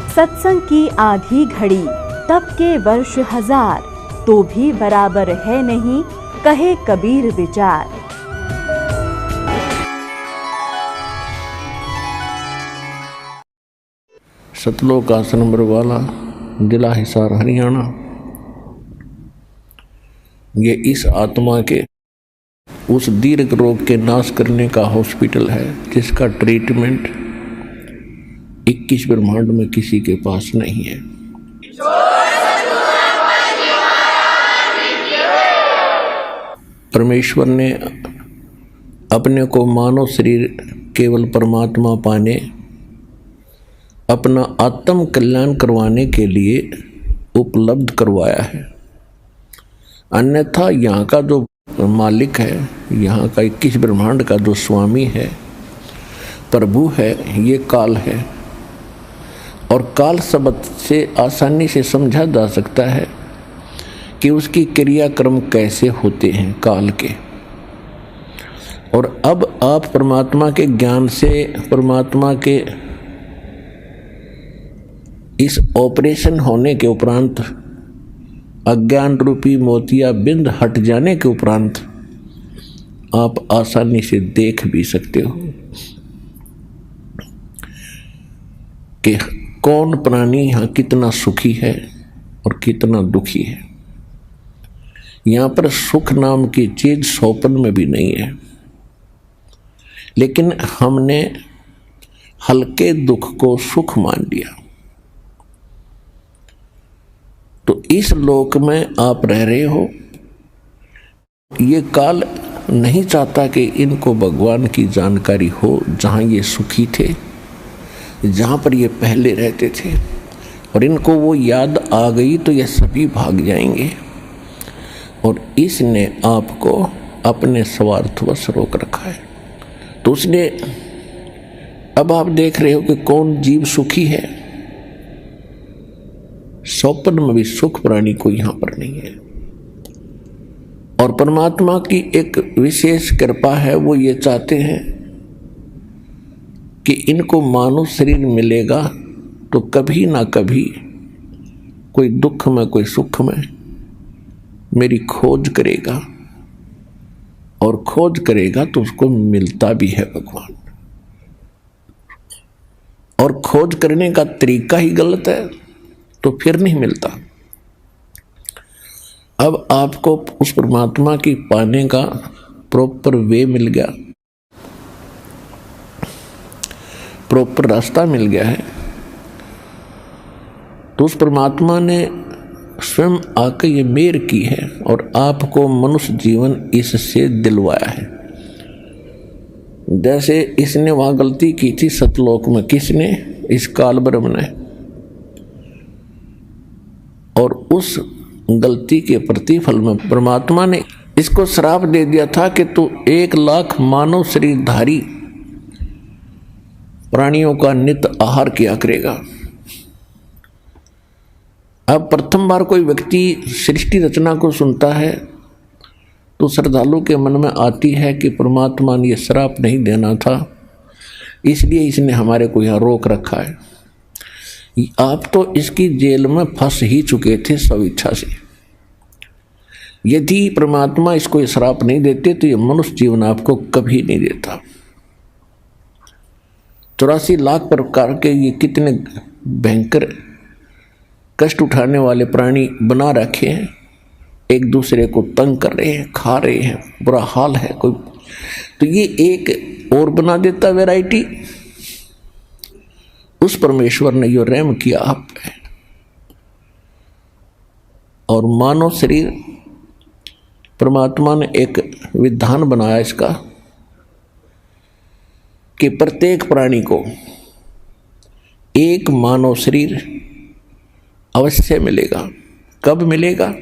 सत्संग की आधी घड़ी तब के वर्ष 1000, तो भी बराबर है नहीं, कहे कबीर विचार। सतलोक आश्रम बरवाला, जिला हिसार, हरियाणा। ये इस आत्मा के उस दीर्घ रोग के नाश करने का हॉस्पिटल है जिसका ट्रीटमेंट 21 ब्रह्मांड में किसी के पास नहीं है। परमेश्वर ने अपने को मानव शरीर केवल परमात्मा पाने, अपना आत्म कल्याण करवाने के लिए उपलब्ध करवाया है। अन्यथा यहाँ का जो मालिक है, यहाँ का 21 ब्रह्मांड का जो स्वामी है, प्रभु है, ये काल है। और काल शब्द से आसानी से समझा जा सकता है कि उसकी क्रियाक्रम कैसे होते हैं काल के। और अब आप परमात्मा के ज्ञान से, परमात्मा के इस ऑपरेशन होने के उपरांत, अज्ञान रूपी मोतिया बिंद हट जाने के उपरांत आप आसानी से देख भी सकते हो कि कौन प्राणी यहाँ कितना सुखी है और कितना दुखी है। यहाँ पर सुख नाम की चीज स्वप्न में भी नहीं है, लेकिन हमने हल्के दुख को सुख मान लिया। तो इस लोक में आप रह रहे हो, ये काल नहीं चाहता कि इनको भगवान की जानकारी हो, जहाँ ये सुखी थे, जहाँ पर ये पहले रहते थे, और इनको वो याद आ गई तो ये सभी भाग जाएंगे। और इसने आपको अपने स्वार्थवश रोक रखा है। तो उसने, अब आप देख रहे हो कि कौन जीव सुखी है। स्वप्न में भी सुख प्राणी को यहाँ पर नहीं है। और परमात्मा की एक विशेष कृपा है, वो ये चाहते हैं कि इनको मानव शरीर मिलेगा तो कभी ना कभी कोई दुख में, कोई सुख में मेरी खोज करेगा, और खोज करेगा तो उसको मिलता भी है भगवान। और खोज करने का तरीका ही गलत है तो फिर नहीं मिलता। अब आपको उस परमात्मा की पाने का प्रॉपर वे मिल गया, प्रॉपर रास्ता मिल गया है। तो उस परमात्मा ने स्वयं आकर ये मेहर की है और आपको मनुष्य जीवन इससे दिलवाया है। जैसे इसने वहां गलती की थी सतलोक में, किसने? इस काल ब्रह्म ने। और उस गलती के प्रतिफल में परमात्मा ने इसको श्राप दे दिया था कि तू 1 लाख मानव शरीरधारी प्राणियों का नित्य आहार किया करेगा। अब प्रथम बार कोई व्यक्ति सृष्टि रचना को सुनता है तो श्रद्धालु के मन में आती है कि परमात्मा ने यह श्राप नहीं देना था, इसलिए इसने हमारे को यहाँ रोक रखा है। आप तो इसकी जेल में फंस ही चुके थे स्वेच्छा से। यदि परमात्मा इसको श्राप नहीं देते तो ये मनुष्य जीवन आपको कभी नहीं देता। 84 लाख प्रकार के ये कितने भयंकर कष्ट उठाने वाले प्राणी बना रखे हैं, एक दूसरे को तंग कर रहे हैं, खा रहे हैं, बुरा हाल है कोई, तो ये एक और बना देता वैरायटी। उस परमेश्वर ने यो रहम किया आप पे। और मानव शरीर, परमात्मा ने एक विधान बनाया इसका कि प्रत्येक प्राणी को एक मानव शरीर अवश्य मिलेगा। कब मिलेगा?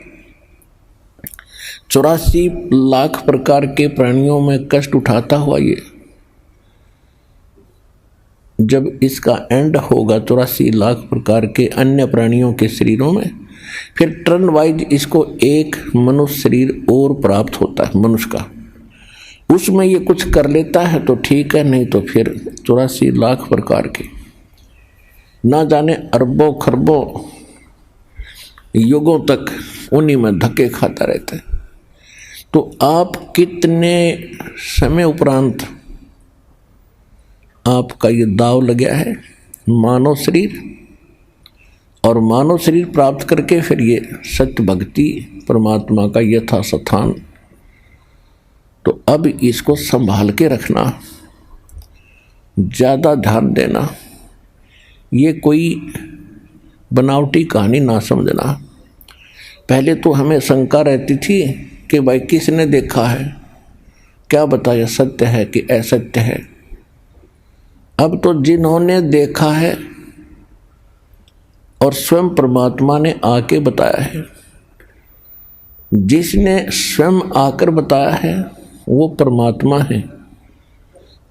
84 लाख प्रकार के प्राणियों में कष्ट उठाता हुआ ये, जब इसका एंड होगा 84 लाख प्रकार के अन्य प्राणियों के शरीरों में, फिर टर्न वाइज इसको एक मनुष्य शरीर और प्राप्त होता है मनुष्य का। उसमें ये कुछ कर लेता है तो ठीक है, नहीं तो फिर 84 लाख प्रकार के ना जाने अरबों खरबों युगों तक उन्हीं में धक्के खाता रहता है। तो आप कितने समय उपरांत आपका ये दाव लग गया है मानव शरीर, और मानव शरीर प्राप्त करके फिर ये सत्य भक्ति परमात्मा का यथा स्थान। तो अब इसको संभाल के रखना, ज़्यादा ध्यान देना, ये कोई बनावटी कहानी ना समझना। पहले तो हमें शंका रहती थी कि भाई किसने देखा है, क्या बताया सत्य है कि असत्य है। अब तो जिन्होंने देखा है और स्वयं परमात्मा ने आके बताया है, जिसने स्वयं आकर बताया है वो परमात्मा है।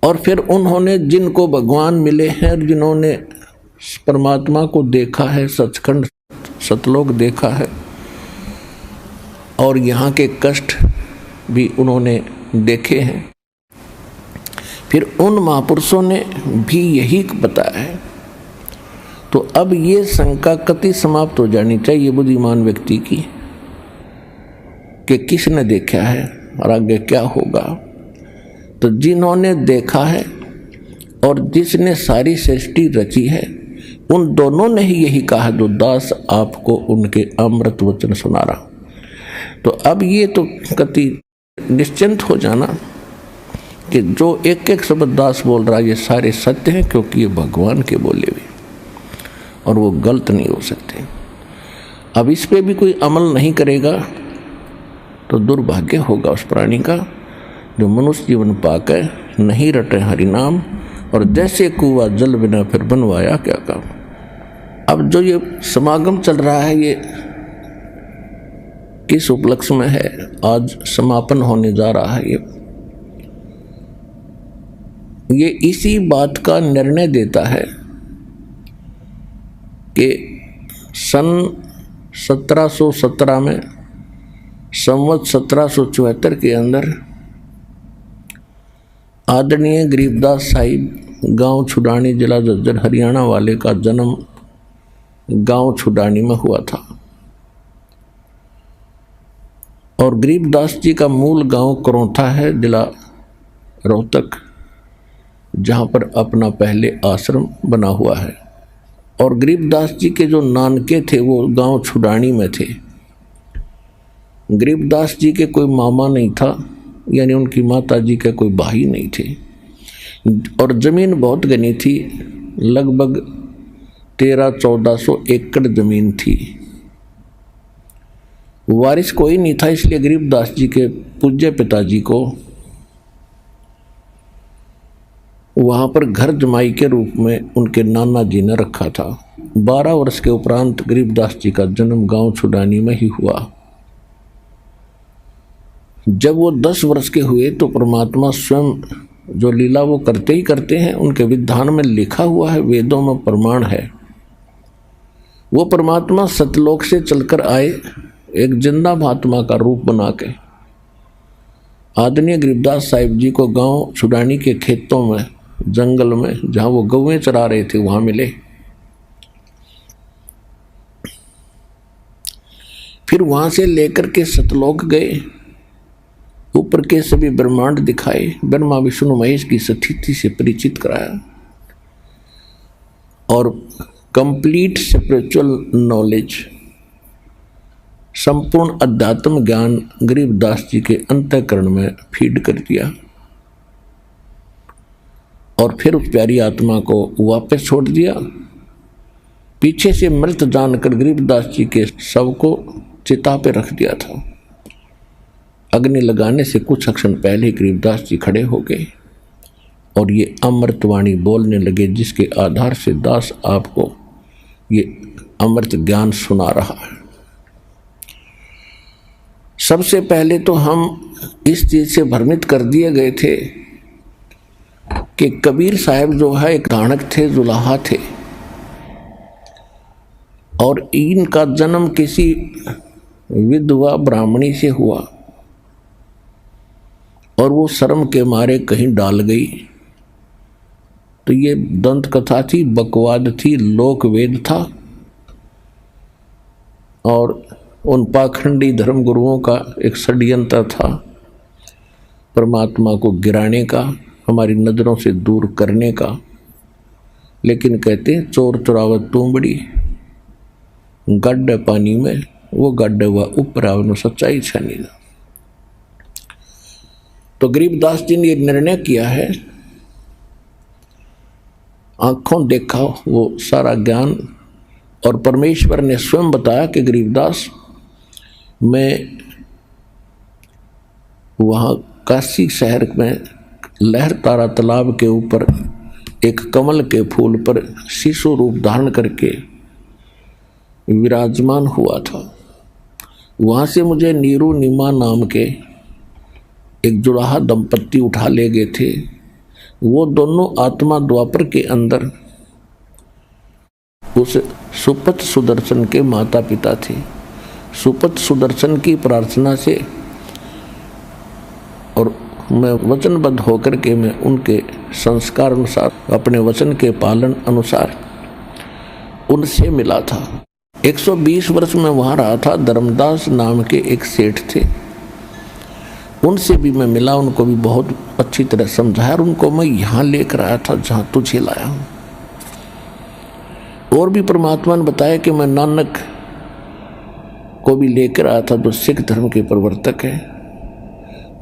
और फिर उन्होंने जिनको भगवान मिले हैं और जिन्होंने परमात्मा को देखा है, सचखंड सतलोक देखा है, और यहाँ के कष्ट भी उन्होंने देखे हैं, फिर उन महापुरुषों ने भी यही बताया है। तो अब ये शंका कति समाप्त हो जानी चाहिए बुद्धिमान व्यक्ति की कि किसने देखा है और आगे क्या होगा। तो जिन्होंने देखा है और जिसने सारी सृष्टि रची है, उन दोनों ने ही यही कहा जो दास आपको उनके अमृत वचन सुना रहा। तो अब ये तो कति निश्चिंत हो जाना कि जो एक एक शब्द दास बोल रहा है ये सारे सत्य हैं, क्योंकि ये भगवान के बोले हुए और वो गलत नहीं हो सकते। अब इस पे भी कोई अमल नहीं करेगा तो दुर्भाग्य होगा उस प्राणी का जो मनुष्य जीवन पाकर नहीं रटे हरि नाम, और जैसे कुआ जल बिना फिर बनवाया क्या काम। अब जो ये समागम चल रहा है ये किस उपलक्ष्य में है, आज समापन होने जा रहा है, ये इसी बात का निर्णय देता है कि सन 1717 में संवत 1774 के अंदर आदरणीय गरीबदास साहिब गांव छुडानी जिला झज्जर हरियाणा वाले का जन्म गांव छुडानी में हुआ था। और गरीबदास जी का मूल गांव करौथा है जिला रोहतक, जहाँ पर अपना पहले आश्रम बना हुआ है। और गरीबदास जी के जो नानके थे वो गांव छुडानी में थे। गरीबदास जी के कोई मामा नहीं था, यानी उनकी माता जी के कोई भाई नहीं थे, और ज़मीन बहुत घनी थी, लगभग 1300-1400 एकड़ ज़मीन थी। वारिस कोई नहीं था, इसलिए गरीबदास जी के पूज्य पिताजी को वहाँ पर घर जमाई के रूप में उनके नाना जी ने रखा था। 12 वर्ष के उपरांत गरीबदास जी का जन्म गांव छुडानी में ही हुआ। जब वो 10 वर्ष के हुए तो परमात्मा स्वयं जो लीला वो करते ही करते हैं, उनके विधान में लिखा हुआ है, वेदों में प्रमाण है। वो परमात्मा सतलोक से चलकर आए एक जिंदा महात्मा का रूप बना के आदरणीय गरीबदास साहिब जी को गांव छुडानी के खेतों में, जंगल में, जहाँ वो गौएं चरा रहे थे, वहाँ मिले। फिर वहाँ से लेकर के सतलोक गए, ऊपर के सभी ब्रह्मांड दिखाए, ब्रह्मा विष्णु महेश की स्थिति से परिचित कराया, और कंप्लीट स्पिरिचुअल नॉलेज, संपूर्ण अध्यात्म ज्ञान गरीबदास जी के अंतःकरण में फीड कर दिया। और फिर उस प्यारी आत्मा को वापस छोड़ दिया। पीछे से मृत जानकर गरीबदास जी के शव को चिता पे रख दिया था। अग्नि लगाने से कुछ क्षण पहले गरीबदास जी खड़े हो गए और ये अमृतवाणी बोलने लगे, जिसके आधार से दास आपको ये अमृत ज्ञान सुना रहा है। सबसे पहले तो हम इस चीज से भ्रमित कर दिए गए थे कि कबीर साहब जो है एक दानक थे, जुलाहा थे, और इनका जन्म किसी विधवा ब्राह्मणी से हुआ और वो शर्म के मारे कहीं डाल गई तो ये दंत कथा थी, बकवाद थी, लोक वेद था और उन पाखंडी धर्म गुरुओं का एक षड्यंत्र था परमात्मा को गिराने का, हमारी नज़रों से दूर करने का। लेकिन कहते हैं चोर चुरावत तूंबड़ी, गड्ढे पानी में वो गड्ढे हुआ ऊपर आवनो सच्चाई छानी। तो गरीबदास जी ने निर्णय किया है, आंखों देखा वो सारा ज्ञान, और परमेश्वर ने स्वयं बताया कि गरीबदास मैं वहाँ काशी शहर में लहर तारा तालाब के ऊपर एक कमल के फूल पर शिशु रूप धारण करके विराजमान हुआ था। वहाँ से मुझे नीरू नीमा नाम के एक जुड़ाहा दंपत्ति उठा ले गए थे। वो दोनों आत्मा द्वापर के अंदर उस सुपत सुदर्शन के माता पिता थे। सुपत सुदर्शन की प्रार्थना से और मैं वचनबद्ध होकर के मैं उनके संस्कार अनुसार, अपने वचन के पालन अनुसार उनसे मिला था। 120 वर्ष में वहाँ रहा था। धर्मदास नाम के एक सेठ थे, उनसे भी मैं मिला, उनको भी बहुत अच्छी तरह समझाया और उनको मैं यहाँ लेकर आया था जहाँ तुझे लाया हूँ। और भी परमात्मा ने बताया कि मैं नानक को भी लेकर आया था जो सिख धर्म के प्रवर्तक है,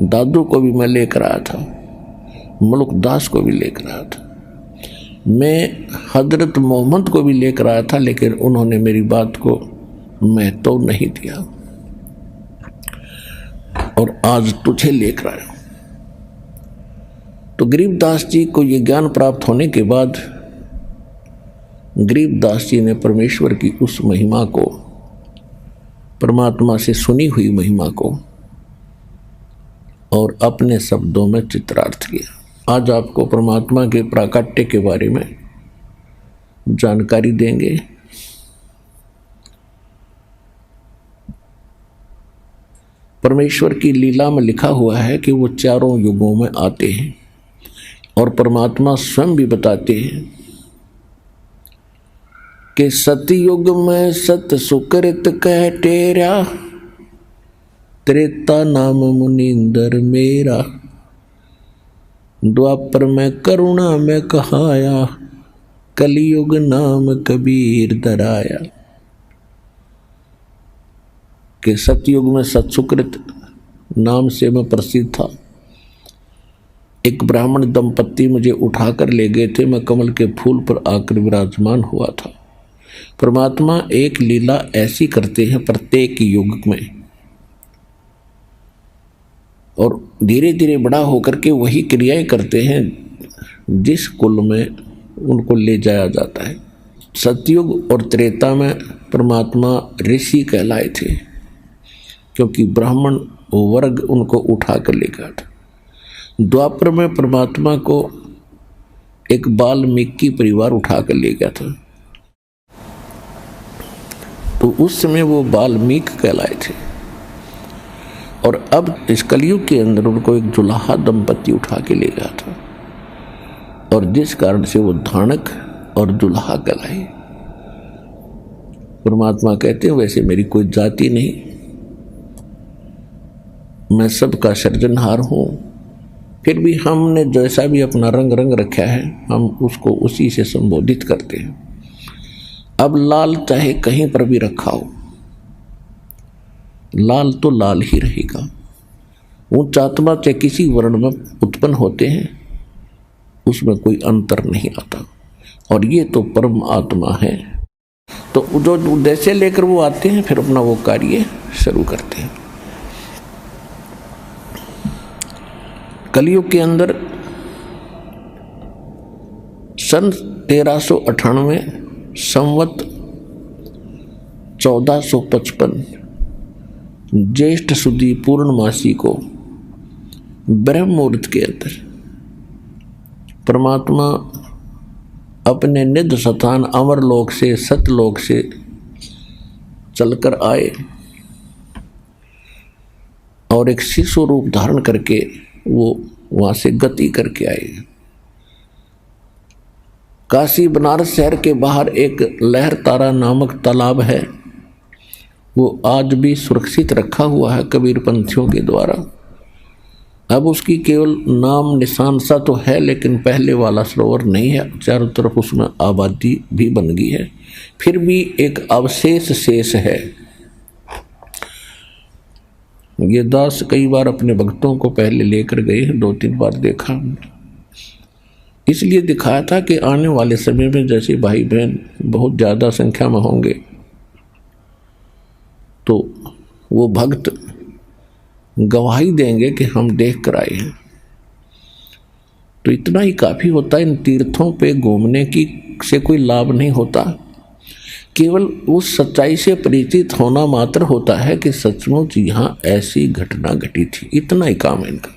दादू को भी मैं लेकर आया था, मुल्क दास को भी लेकर आया था, मैं हजरत मोहम्मद को भी लेकर आया था, लेकिन उन्होंने मेरी बात को महत्व नहीं दिया और आज तुझे लेकर आया। तो गरीबदास जी को ये ज्ञान प्राप्त होने के बाद गरीबदास जी ने परमेश्वर की उस महिमा को, परमात्मा से सुनी हुई महिमा को और अपने शब्दों में चित्रार्थ किया। आज आपको परमात्मा के प्राकट्य के बारे में जानकारी देंगे। परमेश्वर की लीला में लिखा हुआ है कि वो चारों युगों में आते हैं और परमात्मा स्वयं भी बताते हैं कि सतयुग में सत सुकृत कह टेरा, त्रेता नाम मुनिंदर मेरा, द्वापर में करुणा में कहाया, कलयुग नाम कबीर दराया। कि सतयुग में सत्सुकृत नाम से मैं प्रसिद्ध था। एक ब्राह्मण दंपत्ति मुझे उठाकर ले गए थे, मैं कमल के फूल पर आकर विराजमान हुआ था। परमात्मा एक लीला ऐसी करते हैं प्रत्येक युग में और धीरे धीरे बड़ा होकर के वही क्रियाएं करते हैं जिस कुल में उनको ले जाया जाता है। सतयुग और त्रेता में परमात्मा ऋषि कहलाए थे क्योंकि ब्राह्मण वर्ग उनको उठा कर ले गया था। द्वापर में परमात्मा को एक वाल्मीकि परिवार उठा कर ले गया था, तो उस समय वो वाल्मीकि कहलाए थे। और अब इस कलयुग के अंदर उनको एक जुलाहा दंपत्ति उठा के ले गया था और जिस कारण से वो धानक और जुलाहा कहलाए। परमात्मा कहते हैं वैसे मेरी कोई जाति नहीं, मैं सबका सृजनहार हूँ, फिर भी हमने जैसा भी अपना रंग रखा है हम उसको उसी से संबोधित करते हैं। अब लाल चाहे कहीं पर भी रखा हो, लाल तो लाल ही रहेगा। उच्च आत्मा चाहे किसी वर्ण में उत्पन्न होते हैं उसमें कोई अंतर नहीं आता और ये तो परम आत्मा है। तो जो उद्देश्य लेकर वो आते हैं फिर अपना वो कार्य शुरू करते हैं। कलयुग के अंदर सन 1398 संवत 1455 ज्येष्ठ सुदी पूर्णमासी को ब्रह्म मुहूर्त के अंदर परमात्मा अपने निध स्थान अमरलोक से सतलोक से चलकर आए और एक शिशु रूप धारण करके वो वहाँ से गति करके आए। काशी बनारस शहर के बाहर एक लहर तारा नामक तालाब है, वो आज भी सुरक्षित रखा हुआ है कबीर पंथियों के द्वारा। अब उसकी केवल नाम निशान सा तो है, लेकिन पहले वाला सरोवर नहीं है। चारों तरफ उसमें आबादी भी बन गई है, फिर भी एक अवशेष शेष है। ये दास कई बार अपने भक्तों को पहले लेकर गए, 2-3 बार देखा, इसलिए दिखाया था कि आने वाले समय में जैसे भाई बहन बहुत ज़्यादा संख्या में होंगे तो वो भक्त गवाही देंगे कि हम देख कर आए हैं। तो इतना ही काफ़ी होता है। इन तीर्थों पे घूमने की से कोई लाभ नहीं होता, केवल उस सच्चाई से परिचित होना मात्र होता है कि सचमुच यहाँ ऐसी घटना घटी थी। इतना ही काम है इनका।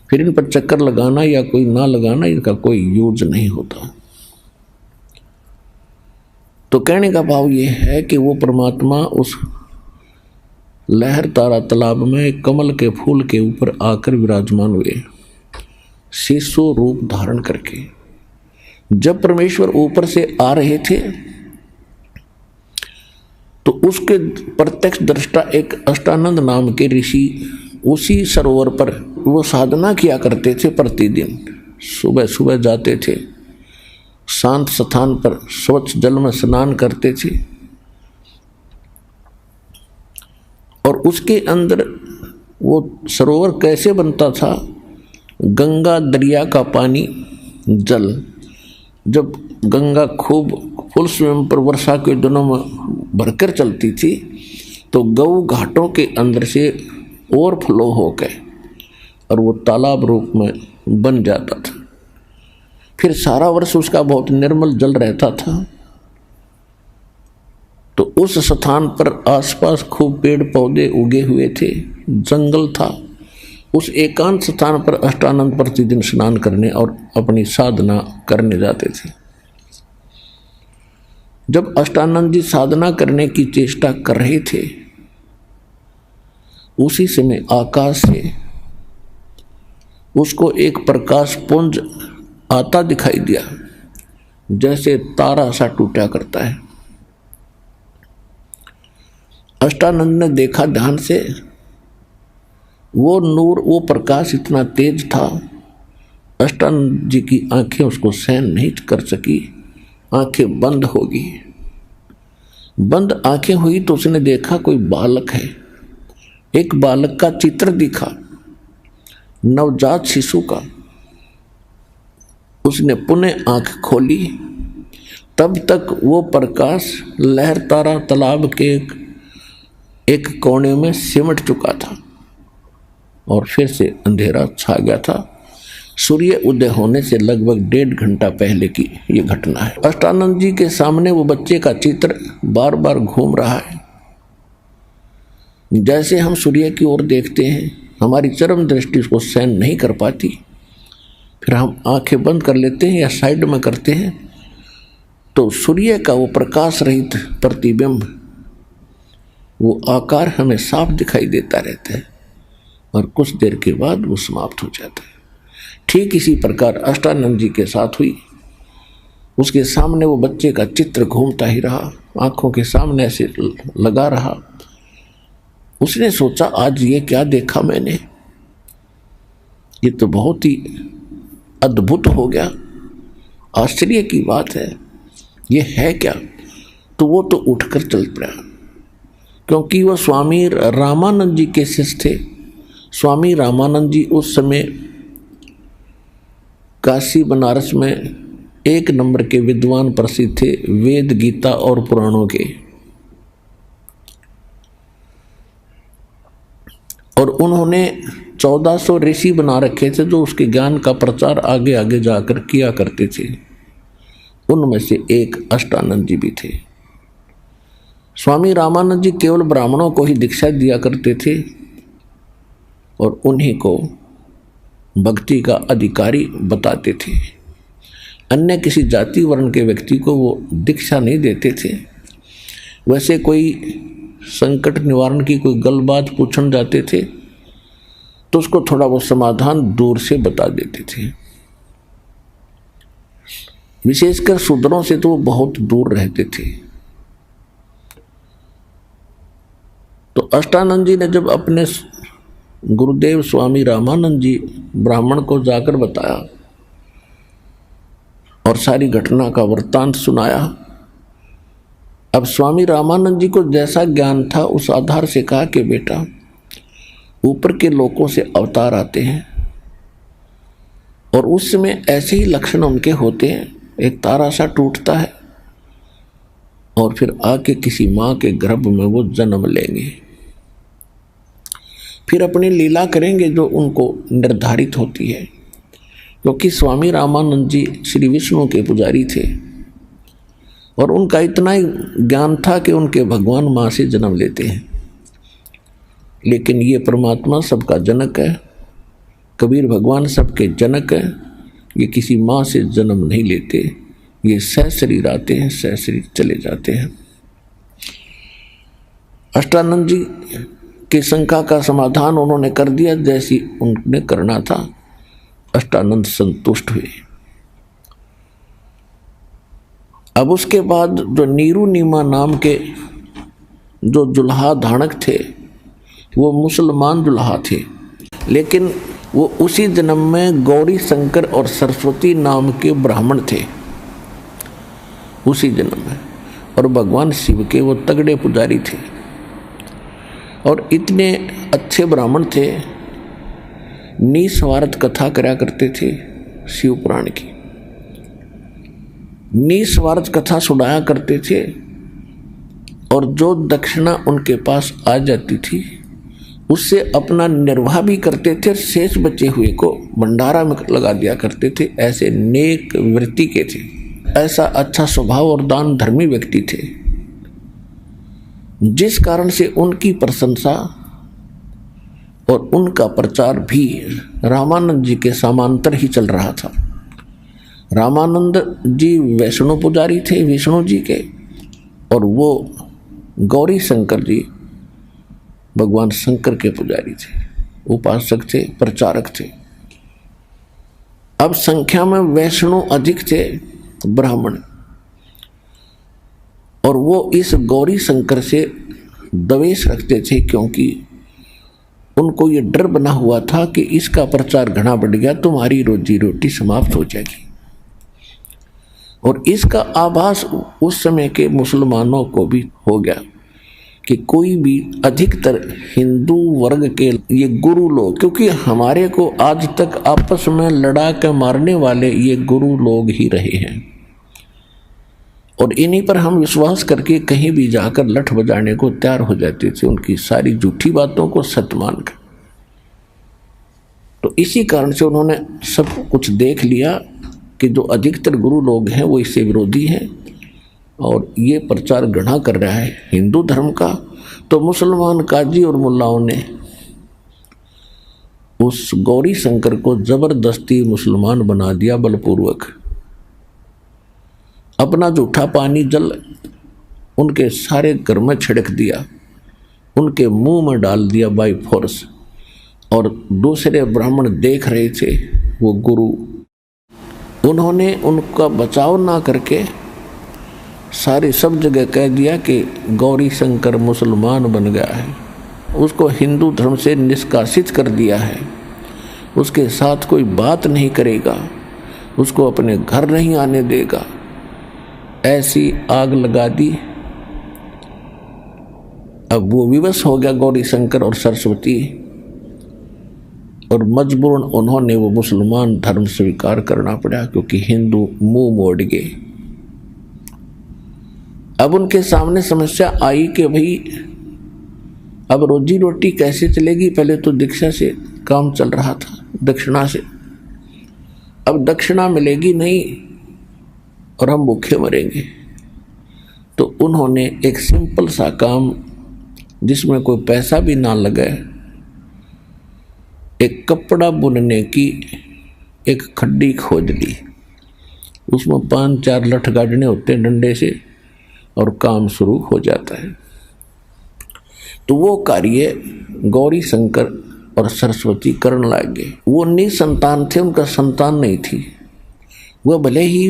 फिर इन पर चक्कर लगाना या कोई ना लगाना, इनका कोई यूज नहीं होता। तो कहने का भाव ये है कि वो परमात्मा उस लहर तारा तालाब में कमल के फूल के ऊपर आकर विराजमान हुए, शीशो रूप धारण करके। जब परमेश्वर ऊपर से आ रहे थे तो उसके प्रत्यक्ष दृष्टा एक अष्टानंद नाम के ऋषि उसी सरोवर पर वो साधना किया करते थे। प्रतिदिन सुबह सुबह जाते थे, शांत स्थान पर स्वच्छ जल में स्नान करते थे और उसके अंदर वो सरोवर कैसे बनता था? गंगा दरिया का पानी जल, जब गंगा खूब फुल स्वयं पर वर्षा के दिनों में भरकर चलती थी तो गऊ घाटों के अंदर से ओवरफ्लो होकर और वो तालाब रूप में बन जाता था। फिर सारा वर्ष उसका बहुत निर्मल जल रहता था। तो उस स्थान पर आसपास खूब पेड़ पौधे उगे हुए थे, जंगल था। उस एकांत स्थान पर अष्टानंद प्रतिदिन स्नान करने और अपनी साधना करने जाते थे। जब अष्टानंद जी साधना करने की चेष्टा कर रहे थे, उसी समय आकाश से उसको एक प्रकाश पुंज आता दिखाई दिया, जैसे तारा सा टूटा करता है। अष्टानंद ने देखा ध्यान से, वो नूर, वो प्रकाश इतना तेज था, अष्टानंद जी की आंखें उसको सहन नहीं कर सकी, आंखें बंद हो गई। बंद आंखें हुई तो उसने देखा कोई बालक है। एक बालक का चित्र दिखा, नवजात शिशु का। उसने पुनः आंख खोली, तब तक वो प्रकाश लहर तारा तालाब के एक कोने में सिमट चुका था और फिर से अंधेरा छा गया था। सूर्य उदय होने से लगभग 1.5 घंटा पहले की ये घटना है। अष्टानंद जी के सामने वो बच्चे का चित्र बार बार घूम रहा है। जैसे हम सूर्य की ओर देखते हैं, हमारी चरम दृष्टि उसको सहन नहीं कर पाती, फिर हम आंखें बंद कर लेते हैं या साइड में करते हैं, तो सूर्य का वो प्रकाश रहित प्रतिबिंब, वो आकार हमें साफ दिखाई देता रहता है और कुछ देर के बाद वो समाप्त हो जाता है। ठीक इसी प्रकार अष्टानंद जी के साथ हुई। उसके सामने वो बच्चे का चित्र घूमता ही रहा, आंखों के सामने ऐसे लगा रहा। उसने सोचा, आज ये क्या देखा मैंने, ये तो बहुत ही अद्भुत हो गया, आश्चर्य की बात है, ये है क्या? तो वो तो उठकर चल पड़ा, क्योंकि वो स्वामी रामानंद जी के शिष्य थे। स्वामी रामानंद जी उस समय काशी बनारस में 1 नंबर के विद्वान प्रसिद्ध थे, वेद गीता और पुराणों के। और उन्होंने 1400 ऋषि बना रखे थे जो उसके ज्ञान का प्रचार आगे आगे जाकर किया करते थे। उनमें से एक अष्टानंद जी भी थे। स्वामी रामानंद जी केवल ब्राह्मणों को ही दीक्षा दिया करते थे और उन्हीं को भक्ति का अधिकारी बताते थे। अन्य किसी जाति वर्ण के व्यक्ति को वो दीक्षा नहीं देते थे। वैसे कोई संकट निवारण की कोई गलबात पूछने जाते थे तो उसको थोड़ा बहुत समाधान दूर से बता देते थे। विशेषकर शूद्रों से तो वो बहुत दूर रहते थे। तो अष्टानंद जी ने जब अपने गुरुदेव स्वामी रामानंद जी ब्राह्मण को जाकर बताया और सारी घटना का वृत्तांत सुनाया, अब स्वामी रामानंद जी को जैसा ज्ञान था उस आधार से कहा कि बेटा, ऊपर के लोकों से अवतार आते हैं और उस समय ऐसे ही लक्षण उनके होते हैं, एक तारा सा टूटता है और फिर आके किसी माँ के गर्भ में वो जन्म लेंगे, फिर अपनी लीला करेंगे जो उनको निर्धारित होती है। क्योंकि स्वामी रामानंद जी श्री विष्णु के पुजारी थे और उनका इतना ही ज्ञान था कि उनके भगवान माँ से जन्म लेते हैं, लेकिन ये परमात्मा सबका जनक है, कबीर भगवान सबके जनक है, ये किसी माँ से जन्म नहीं लेते, ये सहशरीर आते हैं, सहशरीर चले जाते हैं। अष्टानंद जी की शंका का समाधान उन्होंने कर दिया जैसी उन्हें करना था। अष्टानंद संतुष्ट हुए। अब उसके बाद जो नीरू नीमा नाम के जो जुल्हा धाणक थे वो मुसलमान जुल्हा थे, लेकिन वो उसी जन्म में गौरी शंकर और सरस्वती नाम के ब्राह्मण थे, उसी जन्म में, और भगवान शिव के वो तगड़े पुजारी थे और इतने अच्छे ब्राह्मण थे, निस्वार्थ कथा करा करते थे शिव पुराण की, निस्वार्थ कथा सुनाया करते थे और जो दक्षिणा उनके पास आ जाती थी उससे अपना निर्वाह भी करते थे, शेष बचे हुए को भंडारा में लगा दिया करते थे। ऐसे नेक वृत्ति के थे, ऐसा अच्छा स्वभाव और दान धर्मी व्यक्ति थे, जिस कारण से उनकी प्रशंसा और उनका प्रचार भी रामानंद जी के समांतर ही चल रहा था। रामानंद जी वैष्णो पुजारी थे विष्णु जी के, और वो गौरी शंकर जी भगवान शंकर के पुजारी थे, उपासक थे, प्रचारक थे। अब संख्या में वैष्णो अधिक थे ब्राह्मण, और वो इस गौरी शंकर से द्वेष रखते थे, क्योंकि उनको ये डर बना हुआ था कि इसका प्रचार घना बढ़ गया तुम्हारी रोजी रोटी समाप्त हो जाएगी। और इसका आभास उस समय के मुसलमानों को भी हो गया कि कोई भी अधिकतर हिंदू वर्ग के ये गुरु लोग, क्योंकि हमारे को आज तक आपस में लड़ा के मारने वाले ये गुरु लोग ही रहे हैं, और इन्हीं पर हम विश्वास करके कहीं भी जाकर लठ बजाने को तैयार हो जाते थे, उनकी सारी झूठी बातों को सत्य मानकर। तो इसी कारण से उन्होंने सब कुछ देख लिया कि जो अधिकतर गुरु लोग हैं वो इससे विरोधी हैं और ये प्रचार घृणा कर रहा है हिंदू धर्म का। तो मुसलमान काजी और मुल्लाओं ने उस गौरी शंकर को जबरदस्ती मुसलमान बना दिया बलपूर्वक। अपना जूठा पानी जल उनके सारे घर में छिड़क दिया, उनके मुंह में डाल दिया बाई फोर्स, और दूसरे ब्राह्मण देख रहे थे वो गुरु, उन्होंने उनका बचाव ना करके सारी सब जगह कह दिया कि गौरी शंकर मुसलमान बन गया है, उसको हिंदू धर्म से निष्कासित कर दिया है, उसके साथ कोई बात नहीं करेगा, उसको अपने घर नहीं आने देगा। ऐसी आग लगा दी। अब वो विवश हो गया गौरी शंकर और सरस्वती, और मजबूरन उन्होंने वो मुसलमान धर्म स्वीकार करना पड़ा, क्योंकि हिंदू मुंह मोड़ गए। अब उनके सामने समस्या आई कि भाई अब रोजी रोटी कैसे चलेगी। पहले तो दीक्षा से काम चल रहा था, दक्षिणा से, अब दक्षिणा मिलेगी नहीं और हम भूखे मरेंगे। तो उन्होंने एक सिंपल सा काम जिसमें कोई पैसा भी ना लगे, एक कपड़ा बुनने की एक खड्डी खोद ली, उसमें 5-4 लठ गाड़ने होते हैं डंडे से और काम शुरू हो जाता है। तो वो कार्य गौरी शंकर और सरस्वती करने लगे। वो निसंतान थे, उनका संतान नहीं थी। वह भले ही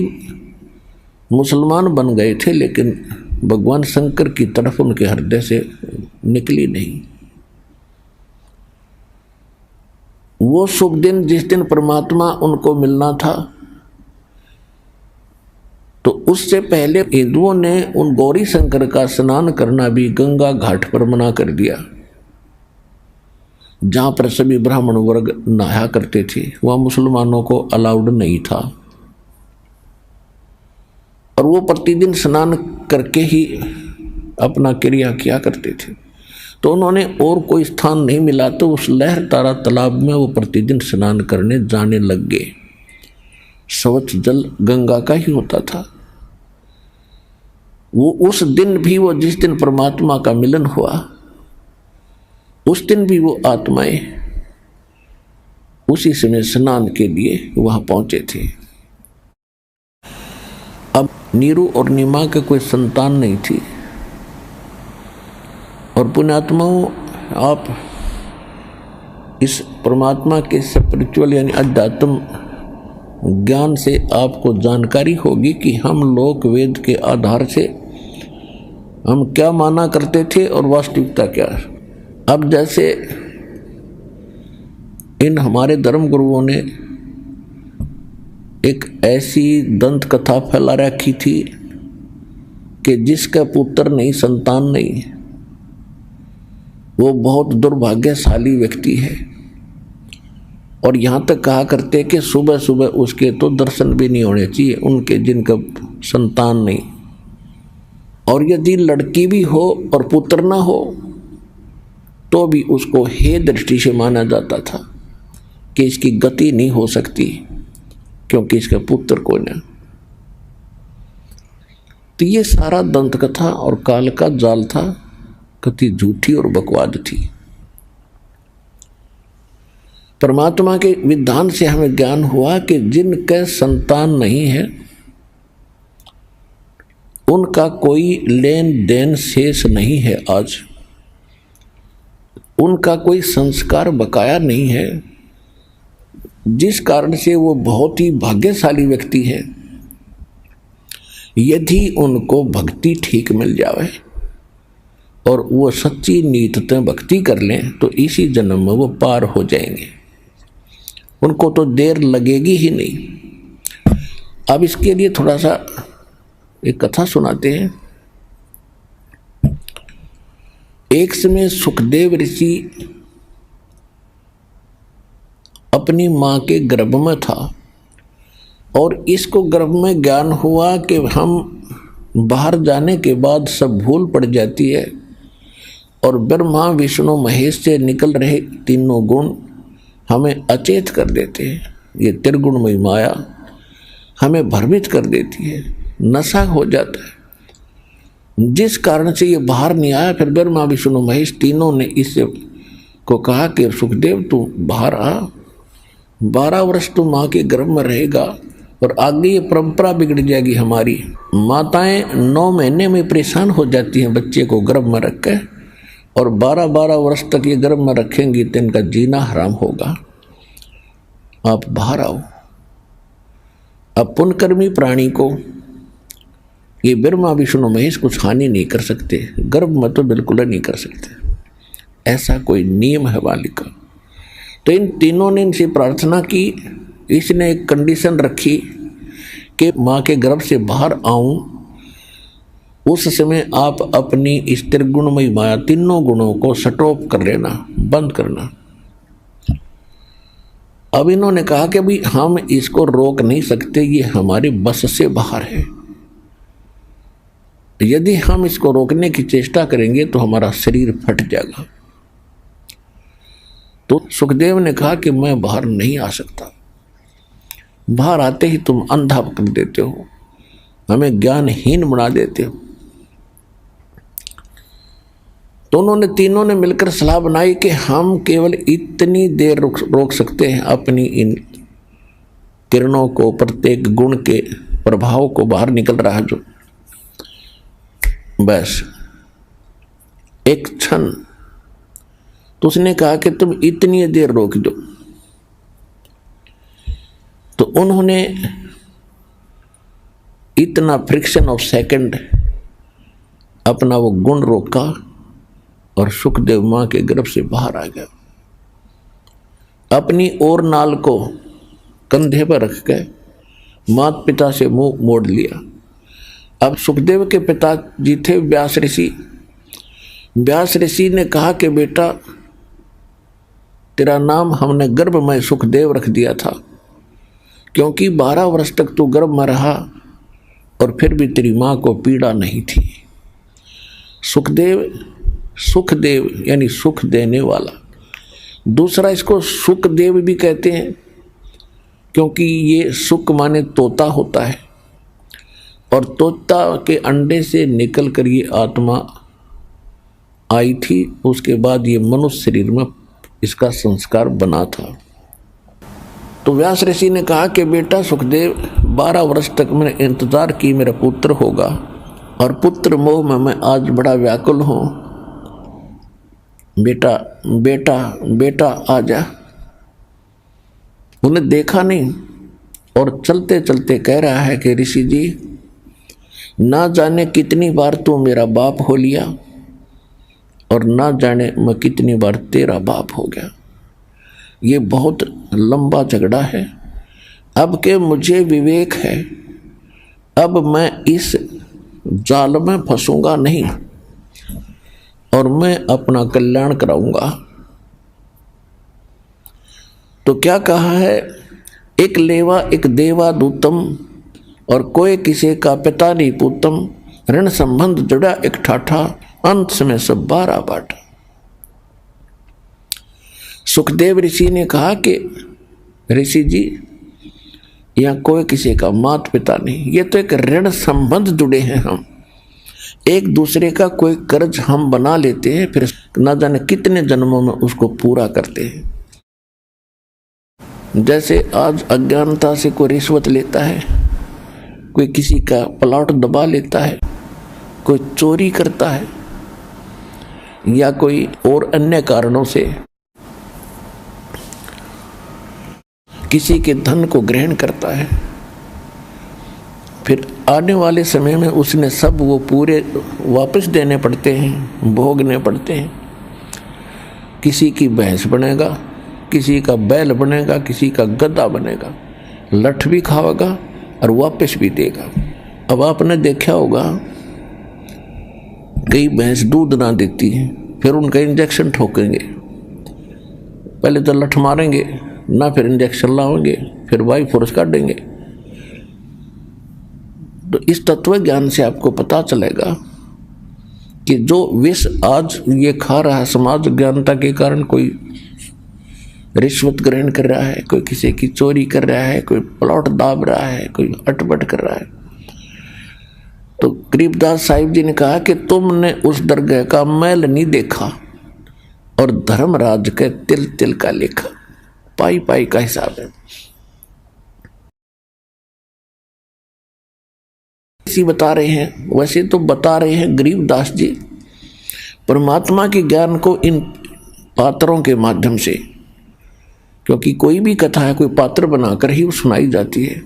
मुसलमान बन गए थे, लेकिन भगवान शंकर की तरफ उनके हृदय से निकली नहीं। वो शुभ दिन जिस दिन परमात्मा उनको मिलना था, तो उससे पहले हिंदुओं ने उन गौरी शंकर का स्नान करना भी गंगा घाट पर मना कर दिया, जहां पर सभी ब्राह्मण वर्ग नहाया करते थे। वह मुसलमानों को अलाउड नहीं था, और वो प्रतिदिन स्नान करके ही अपना क्रिया किया करते थे। तो उन्होंने और कोई स्थान नहीं मिला, तो उस लहर तारा तालाब में वो प्रतिदिन स्नान करने जाने लग गए। स्वच्छ जल गंगा का ही होता था। वो उस दिन भी, वो जिस दिन परमात्मा का मिलन हुआ, उस दिन भी वो आत्माएं उसी समय स्नान के लिए वहां पहुंचे थे। अब नीरू और नीमा के कोई संतान नहीं थी, और पुण्यात्माओं, आप इस परमात्मा के स्पिरिचुअल यानी अध्यात्म ज्ञान से आपको जानकारी होगी कि हम लोक वेद के आधार से हम क्या माना करते थे और वास्तविकता क्या है। अब जैसे इन हमारे धर्म गुरुओं ने एक ऐसी दंत कथा फैला रखी थी कि जिसका पुत्र नहीं, संतान नहीं, वो बहुत दुर्भाग्यशाली व्यक्ति है। और यहाँ तक कहा करते कि सुबह सुबह उसके तो दर्शन भी नहीं होने चाहिए, उनके जिनका संतान नहीं। और यदि लड़की भी हो और पुत्र ना हो तो भी उसको हे दृष्टि से माना जाता था कि इसकी गति नहीं हो सकती, क्योंकि इसका पुत्र कोई ना। तो ये सारा दंत कथा और काल का जाल था, कति झूठी और बकवाद थी। परमात्मा के विधान से हमें ज्ञान हुआ कि जिनके संतान नहीं है उनका कोई लेन देन शेष नहीं है, आज उनका कोई संस्कार बकाया नहीं है, जिस कारण से वो बहुत ही भाग्यशाली व्यक्ति है। यदि उनको भक्ति ठीक मिल जाए और वो सच्ची नीयत भक्ति कर लें तो इसी जन्म में वो पार हो जाएंगे, उनको तो देर लगेगी ही नहीं। अब इसके लिए थोड़ा सा एक कथा सुनाते हैं। एक समय सुखदेव ऋषि अपनी मां के गर्भ में था, और इसको गर्भ में ज्ञान हुआ कि हम बाहर जाने के बाद सब भूल पड़ जाती है, और ब्रह्मा विष्णु महेश से निकल रहे तीनों गुण हमें अचेत कर देते हैं। ये त्रिगुणमयी माया हमें भ्रमित कर देती है, नशा हो जाता है, जिस कारण से ये बाहर नहीं आया। फिर ब्रह्मा विष्णु महेश तीनों ने इससे को कहा कि सुखदेव तू बाहर आ, 12 वर्ष तू माँ के गर्भ में रहेगा, और आगे ये परंपरा बिगड़ जाएगी हमारी। माताएं 9 महीने में परेशान हो जाती हैं बच्चे को गर्भ में रख के, और 12-12 वर्ष तक ये गर्भ में रखेंगी तो इनका जीना हराम होगा, आप बाहर आओ। अब पुण्यकर्मी प्राणी को ये ब्रह्मा विष्णु महेश कुछ हानि नहीं कर सकते, गर्भ में तो बिल्कुल नहीं कर सकते, ऐसा कोई नियम है वाली का। तो इन तीनों ने इनसे प्रार्थना की। इसने एक कंडीशन रखी कि माँ के गर्भ से बाहर आऊं, उस समय आप अपनी इस त्रिगुणमयी माया तीनों गुणों को स्टॉप कर लेना, बंद करना। अब इन्होंने कहा कि भाई हम इसको रोक नहीं सकते, ये हमारे बस से बाहर है। यदि हम इसको रोकने की चेष्टा करेंगे तो हमारा शरीर फट जाएगा। तो सुखदेव ने कहा कि मैं बाहर नहीं आ सकता, बाहर आते ही तुम अंधा कर देते हो, हमें ज्ञानहीन बना देते हो। तो उन्होंने तीनों ने मिलकर सलाह बनाई कि हम केवल इतनी देर रोक सकते हैं अपनी इन किरणों को, प्रत्येक गुण के प्रभाव को बाहर निकल रहा है जो, बस एक क्षण। तो उसने कहा कि तुम इतनी देर रोक दो। तो उन्होंने इतना फ्रिक्शन ऑफ सेकंड अपना वो गुण रोका और सुखदेव मां के गर्भ से बाहर आ गया। अपनी और नाल को कंधे पर रख के माता पिता से मुंह मोड़ लिया। अब सुखदेव के पिताजी थे व्यास ऋषि। व्यास ऋषि ने कहा कि बेटा, तेरा नाम हमने गर्भ में सुखदेव रख दिया था, क्योंकि 12 वर्ष तक तू गर्भ में रहा और फिर भी तेरी माँ को पीड़ा नहीं थी। सुखदेव, सुखदेव यानी सुख देने वाला। दूसरा, इसको सुखदेव भी कहते हैं क्योंकि ये सुख माने तोता होता है, और तोता के अंडे से निकल कर ये आत्मा आई थी। उसके बाद ये मनुष्य शरीर में इसका संस्कार बना था। तो व्यास ऋषि ने कहा कि बेटा सुखदेव, 12 वर्ष तक मैंने इंतजार की मेरा पुत्र होगा, और पुत्र मोह में मैं आज बड़ा व्याकुल हूँ। बेटा बेटा बेटा आ जा। उन्हें देखा नहीं और चलते चलते कह रहा है कि ऋषि जी, ना जाने कितनी बार तू मेरा बाप हो लिया और ना जाने मैं कितनी बार तेरा बाप हो गया। ये बहुत लंबा झगड़ा है। अब के मुझे विवेक है, अब मैं इस जाल में फंसूंगा नहीं और मैं अपना कल्याण कराऊंगा। तो क्या कहा है, एक लेवा एक देवा दूतम, और कोई किसी का पिता नहीं पूतम, ऋण संबंध जुड़ा एक ठाठा, अंत में सब 12 बाटा। सुखदेव ऋषि ने कहा कि ऋषि जी, यहाँ कोई किसी का माता पिता नहीं, ये तो एक ऋण संबंध जुड़े हैं। हम एक दूसरे का कोई कर्ज हम बना लेते हैं, फिर ना जाने कितने जन्मों में उसको पूरा करते हैं। जैसे आज अज्ञानता से कोई रिश्वत लेता है, कोई किसी का प्लॉट दबा लेता है, कोई चोरी करता है, या कोई और अन्य कारणों से किसी के धन को ग्रहण करता है, फिर आने वाले समय में उसने सब वो पूरे वापस देने पड़ते हैं, भोगने पड़ते हैं। किसी की भैंस बनेगा, किसी का बैल बनेगा, किसी का गधा बनेगा, लठ भी खाएगा और वापस भी देगा। अब आपने देखा होगा कई भैंस दूध ना देती है, फिर उनका इंजेक्शन ठोकेंगे, पहले तो लठ मारेंगे ना, फिर इंजेक्शन लाएंगे, फिर वाई फोर्स काटेंगे। तो इस तत्व ज्ञान से आपको पता चलेगा कि जो विष आज ये खा रहा है समाज ज्ञानता के कारण, कोई रिश्वत ग्रहण कर रहा है, कोई किसी की चोरी कर रहा है, कोई प्लॉट दाब रहा है, कोई अटपट कर रहा है। तो गरीबदास साहिब जी ने कहा कि तुमने उस दरगाह का मैल नहीं देखा और धर्मराज के तिल तिल का लेखा, पाई पाई का हिसाब है। इसी बता रहे हैं, वैसे तो बता रहे हैं गरीबदास जी परमात्मा के ज्ञान को इन पात्रों के माध्यम से, क्योंकि कोई भी कथा है कोई पात्र बनाकर ही सुनाई जाती है।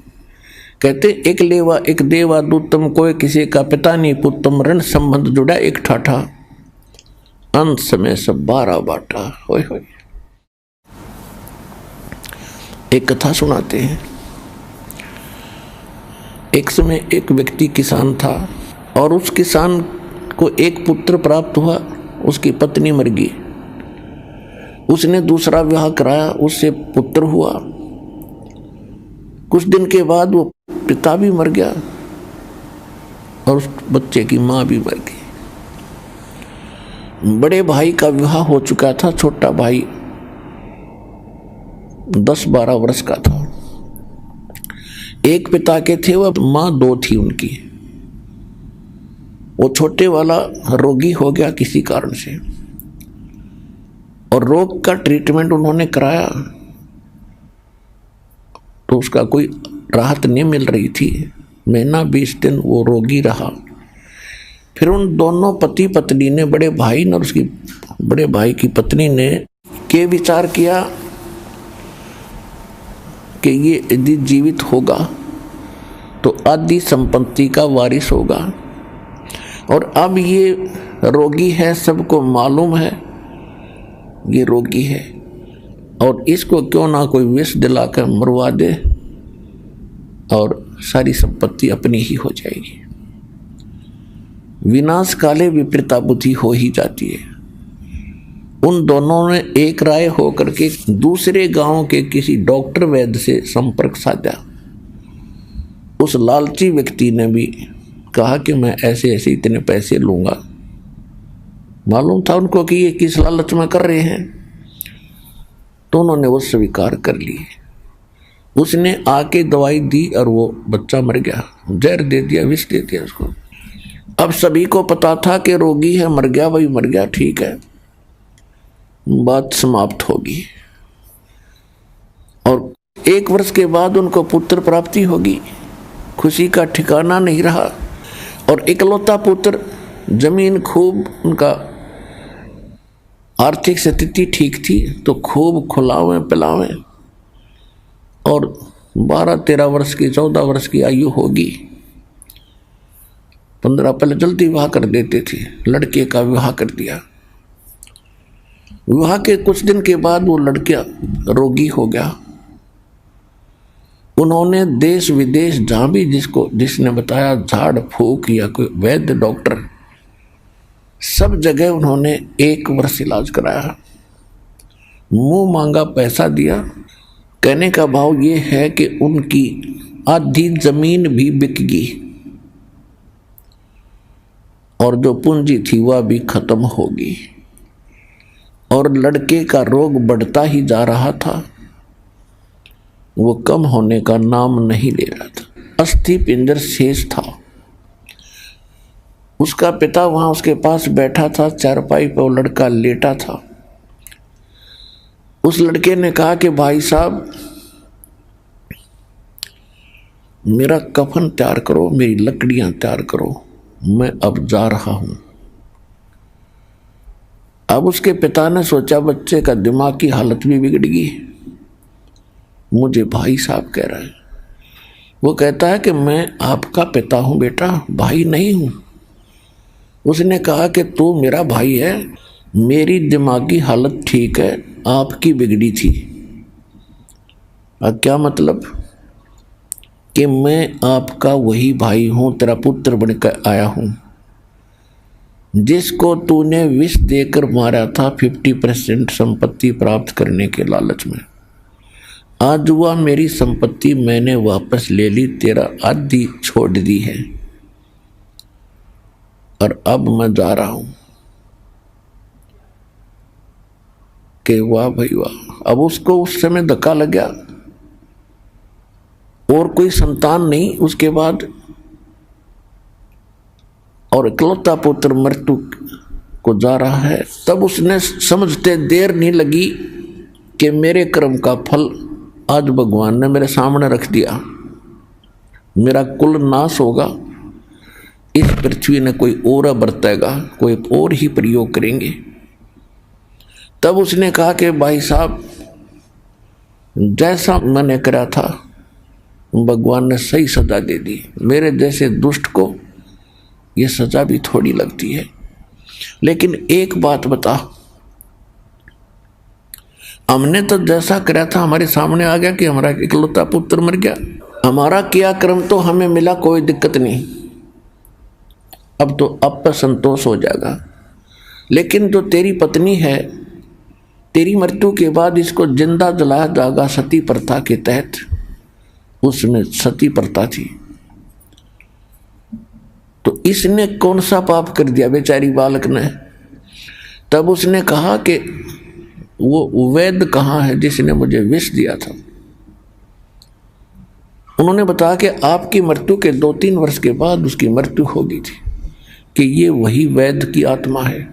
कहते एक लेवा एक देवा दूतम, कोई किसी का पिता नहीं पुतम, ऋण संबंध जुड़ा एक ठाठा, अंत समय सब 12 बाटा। होय होय। एक कथा सुनाते हैं। एक समय एक व्यक्ति किसान था और उस किसान को एक पुत्र प्राप्त हुआ, उसकी पत्नी मर गई। उसने दूसरा विवाह कराया, उससे पुत्र हुआ। कुछ दिन के बाद वो पिता भी मर गया और उस बच्चे की मां भी मर गई। बड़े भाई का विवाह हो चुका था, छोटा भाई 10-12 वर्ष का था। एक पिता के थे, वह मां 2 थी उनकी। वो छोटे वाला रोगी हो गया किसी कारण से, और रोग का ट्रीटमेंट उन्होंने कराया तो उसका कोई राहत नहीं मिल रही थी। महीना 20 दिन वो रोगी रहा। फिर उन दोनों पति पत्नी ने, बड़े भाई ने और उसकी बड़े भाई की पत्नी ने के विचार किया कि ये यदि जीवित होगा तो आधी संपत्ति का वारिस होगा। और अब ये रोगी है, सबको मालूम है ये रोगी है, और इसको क्यों ना कोई विष दिलाकर मरवा दे और सारी संपत्ति अपनी ही हो जाएगी। विनाश काले विपरीता बुद्धि हो ही जाती है। उन दोनों ने एक राय होकर के दूसरे गांव के किसी डॉक्टर वैद्य से संपर्क साधा। उस लालची व्यक्ति ने भी कहा कि मैं ऐसे ऐसे इतने पैसे लूंगा। मालूम था उनको कि ये किस लालच में कर रहे हैं, तो उन्होंने वो स्वीकार कर ली। उसने आके दवाई दी और वो बच्चा मर गया, जहर दे दिया, विष दे दिया उसको। अब सभी को पता था कि रोगी है, मर गया भाई मर गया, ठीक है, बात समाप्त होगी। और 1 वर्ष के बाद उनको पुत्र प्राप्ति होगी। खुशी का ठिकाना नहीं रहा। और इकलौता पुत्र, जमीन खूब, उनका आर्थिक स्थिति ठीक थी तो खूब खुलावें पिलावें, और 12-13 वर्ष की 14 वर्ष की आयु होगी, 15 पहले जल्दी विवाह कर देते थे। लड़के का विवाह कर दिया। विवाह के कुछ दिन के बाद वो लड़का रोगी हो गया। उन्होंने देश विदेश जहाँ भी जिसने बताया, झाड़ फूक या कोई वैद्य डॉक्टर, सब जगह उन्होंने 1 वर्ष इलाज कराया। मुंह मांगा पैसा दिया। कहने का भाव ये है कि उनकी आधी जमीन भी बिक गई और जो पूंजी थी वह भी खत्म होगी। और लड़के का रोग बढ़ता ही जा रहा था, वो कम होने का नाम नहीं ले रहा था। अस्थि पिंजर शेष था। उसका पिता वहां उसके पास बैठा था, चारपाई पर वो लड़का लेटा था। उस लड़के ने कहा कि भाई साहब, मेरा कफन तैयार करो, मेरी लकड़ियां तैयार करो, मैं अब जा रहा हूं। अब उसके पिता ने सोचा बच्चे का दिमाग की हालत भी बिगड़ गई, मुझे भाई साहब कह रहा है। वो कहता है कि मैं आपका पिता हूं बेटा, भाई नहीं हूं। उसने कहा कि तू मेरा भाई है, मेरी दिमागी हालत ठीक है, आपकी बिगड़ी थी। अब क्या मतलब? कि मैं आपका वही भाई हूं, तेरा पुत्र बनकर आया हूं, जिसको तूने विष देकर मारा था 50% संपत्ति प्राप्त करने के लालच में। आज हुआ मेरी संपत्ति मैंने वापस ले ली, तेरा आधी छोड़ दी है, और अब मैं जा रहा हूं। कि वाह भाई वाह। अब उसको उस समय धक्का लग गया, और कोई संतान नहीं उसके बाद, और इकलौता पुत्र मृत्यु को जा रहा है। तब उसने समझते देर नहीं लगी कि मेरे कर्म का फल आज भगवान ने मेरे सामने रख दिया, मेरा कुल नाश होगा। इस पृथ्वी ने कोई और बरतेगा, कोई और ही प्रयोग करेंगे। तब उसने कहा कि भाई साहब, जैसा मैंने करा था भगवान ने सही सजा दे दी। मेरे जैसे दुष्ट को ये सजा भी थोड़ी लगती है। लेकिन एक बात बता, हमने तो जैसा करा था हमारे सामने आ गया कि हमारा इकलौता पुत्र मर गया। हमारा किया कर्म तो हमें मिला, कोई दिक्कत नहीं, अब तो अब पर संतोष हो जाएगा। लेकिन जो तेरी पत्नी है, तेरी मृत्यु के बाद इसको जिंदा जलाया जाएगा सती प्रथा के तहत। उसमें सती प्रथा थी, तो इसने कौन सा पाप कर दिया बेचारी बालक ने। तब उसने कहा कि वो वैद्य कहाँ है जिसने मुझे विष दिया था। उन्होंने बताया कि आपकी मृत्यु के 2-3 वर्ष के बाद उसकी मृत्यु हो गई थी, कि ये वही वैद्य की आत्मा है,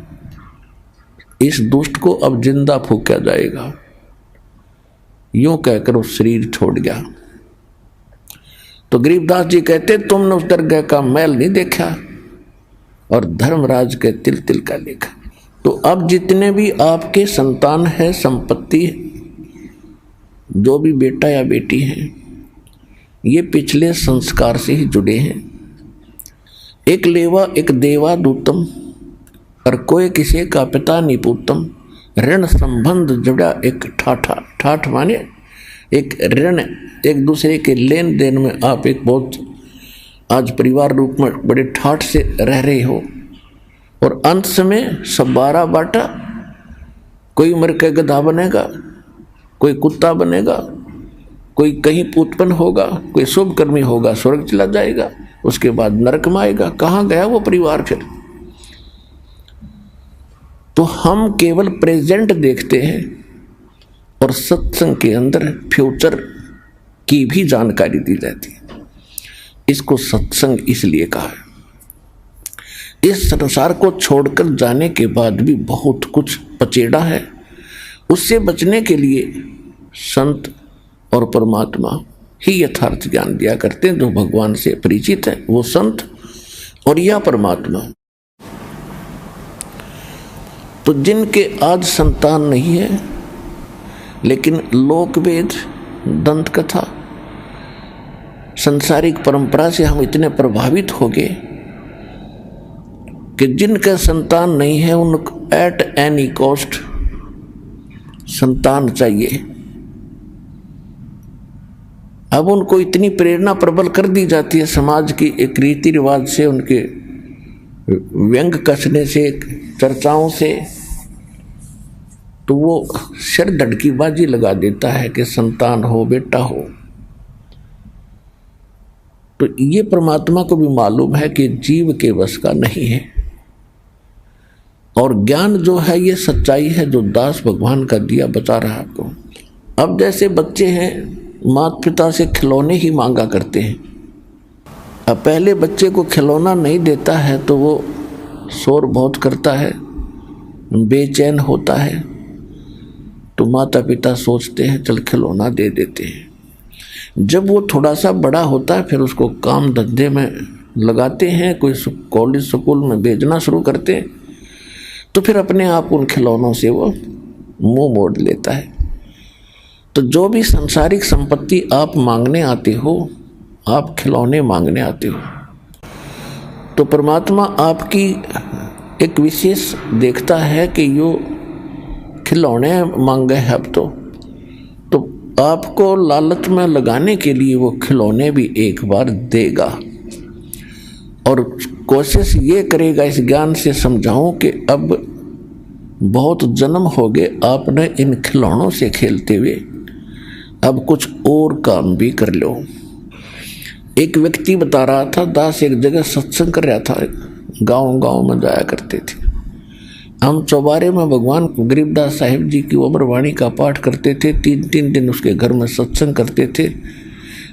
इस दुष्ट को अब जिंदा फूंका जाएगा। यूं कहकर वो शरीर छोड़ गया। तो गरीबदास जी कहते, तुमने उस दरगाह का मैल नहीं देखा और धर्मराज के तिल तिल का लेखा। तो अब जितने भी आपके संतान है, संपत्ति, जो भी बेटा या बेटी है, ये पिछले संस्कार से ही जुड़े हैं। एक लेवा एक देवा दूतम, और कोई किसी का पिता निपुतम। ऋण संबंध जुड़ा एक ठाठा, ठाठ माने एक ऋण, एक दूसरे के लेन देन में आप एक बहुत आज परिवार रूप में बड़े ठाठ से रह रहे हो, और अंत में सब 12 बाटा, कोई मर के गधा बनेगा, कोई कुत्ता बनेगा, कोई कहीं उत्पन्न होगा, कोई शुभ कर्मी होगा स्वर्ग चला जाएगा, उसके बाद नरक में आएगा। कहाँ गया वो परिवार फिर? तो हम केवल प्रेजेंट देखते हैं, और सत्संग के अंदर फ्यूचर की भी जानकारी दी जाती है। इसको सत्संग इसलिए कहा है। इस संसार को छोड़कर जाने के बाद भी बहुत कुछ पचेड़ा है, उससे बचने के लिए संत और परमात्मा ही यथार्थ ज्ञान दिया करते हैं। जो भगवान से परिचित है वो संत और या परमात्मा। तो जिनके आज संतान नहीं है, लेकिन लोकवेद, दंत कथा, सांसारिक परंपरा से हम इतने प्रभावित हो गए कि जिनका संतान नहीं है उनको एट एनी कॉस्ट संतान चाहिए। अब उनको इतनी प्रेरणा प्रबल कर दी जाती है समाज की एक रीति रिवाज से, उनके व्यंग कसने से, चर्चाओं से, तो वो सिर धड़की बाजी लगा देता है कि संतान हो, बेटा हो। तो ये परमात्मा को भी मालूम है कि जीव के वश का नहीं है, और ज्ञान जो है ये सच्चाई है जो दास भगवान का दिया बता रहा है आपको। अब जैसे बच्चे हैं माता पिता से खिलौने ही मांगा करते हैं। अब पहले बच्चे को खिलौना नहीं देता है तो वो शोर बहुत करता है, बेचैन होता है, तो माता पिता सोचते हैं चल खिलौना दे देते हैं। जब वो थोड़ा सा बड़ा होता है फिर उसको काम धंधे में लगाते हैं, कोई कॉलेज स्कूल में भेजना शुरू करते हैं, तो फिर अपने आप उन खिलौनों से वो मुंह मोड़ लेता है। तो जो भी सांसारिक संपत्ति आप मांगने आते हो, आप खिलौने मांगने आते हो, तो परमात्मा आपकी एक विशेष देखता है कि यो खिलौने मांगे हैं अब तो आपको लालच में लगाने के लिए वो खिलौने भी एक बार देगा, और कोशिश ये करेगा इस ज्ञान से समझाऊं कि अब बहुत जन्म हो गए आपने इन खिलौनों से खेलते हुए, अब कुछ और काम भी कर लो। एक व्यक्ति बता रहा था, दास एक जगह सत्संग कर रहा था, गांव में जाया करते थे हम। चौबारे में भगवान गरीबदास साहिब जी की अमरवाणी का पाठ करते थे, 3 दिन उसके घर में सत्संग करते थे।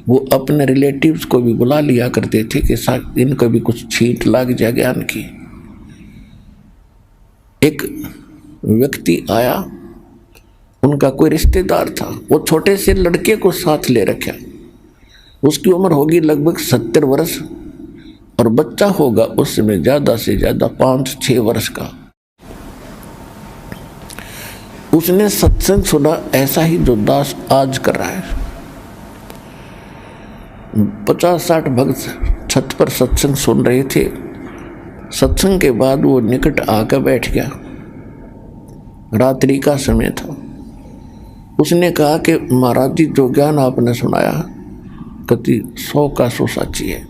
वो अपने रिलेटिव्स को भी बुला लिया करते थे कि साथ इनको भी कुछ छींट लग जाए ज्ञान की। एक व्यक्ति आया, उनका कोई रिश्तेदार था, वो छोटे से लड़के को साथ ले रखा। उसकी उम्र होगी लगभग 70 वर्ष, और बच्चा होगा उस समय ज़्यादा से ज़्यादा 5-6 वर्ष का। उसने सत्संग सुना ऐसा ही जो दास आज कर रहा है। 50-60 भक्त छत पर सत्संग सुन रहे थे। सत्संग के बाद वो निकट आकर बैठ गया। रात्रि का समय था। उसने कहा कि महाराज जी जो ज्ञान आपने सुनाया कति 100 का 100 साची है।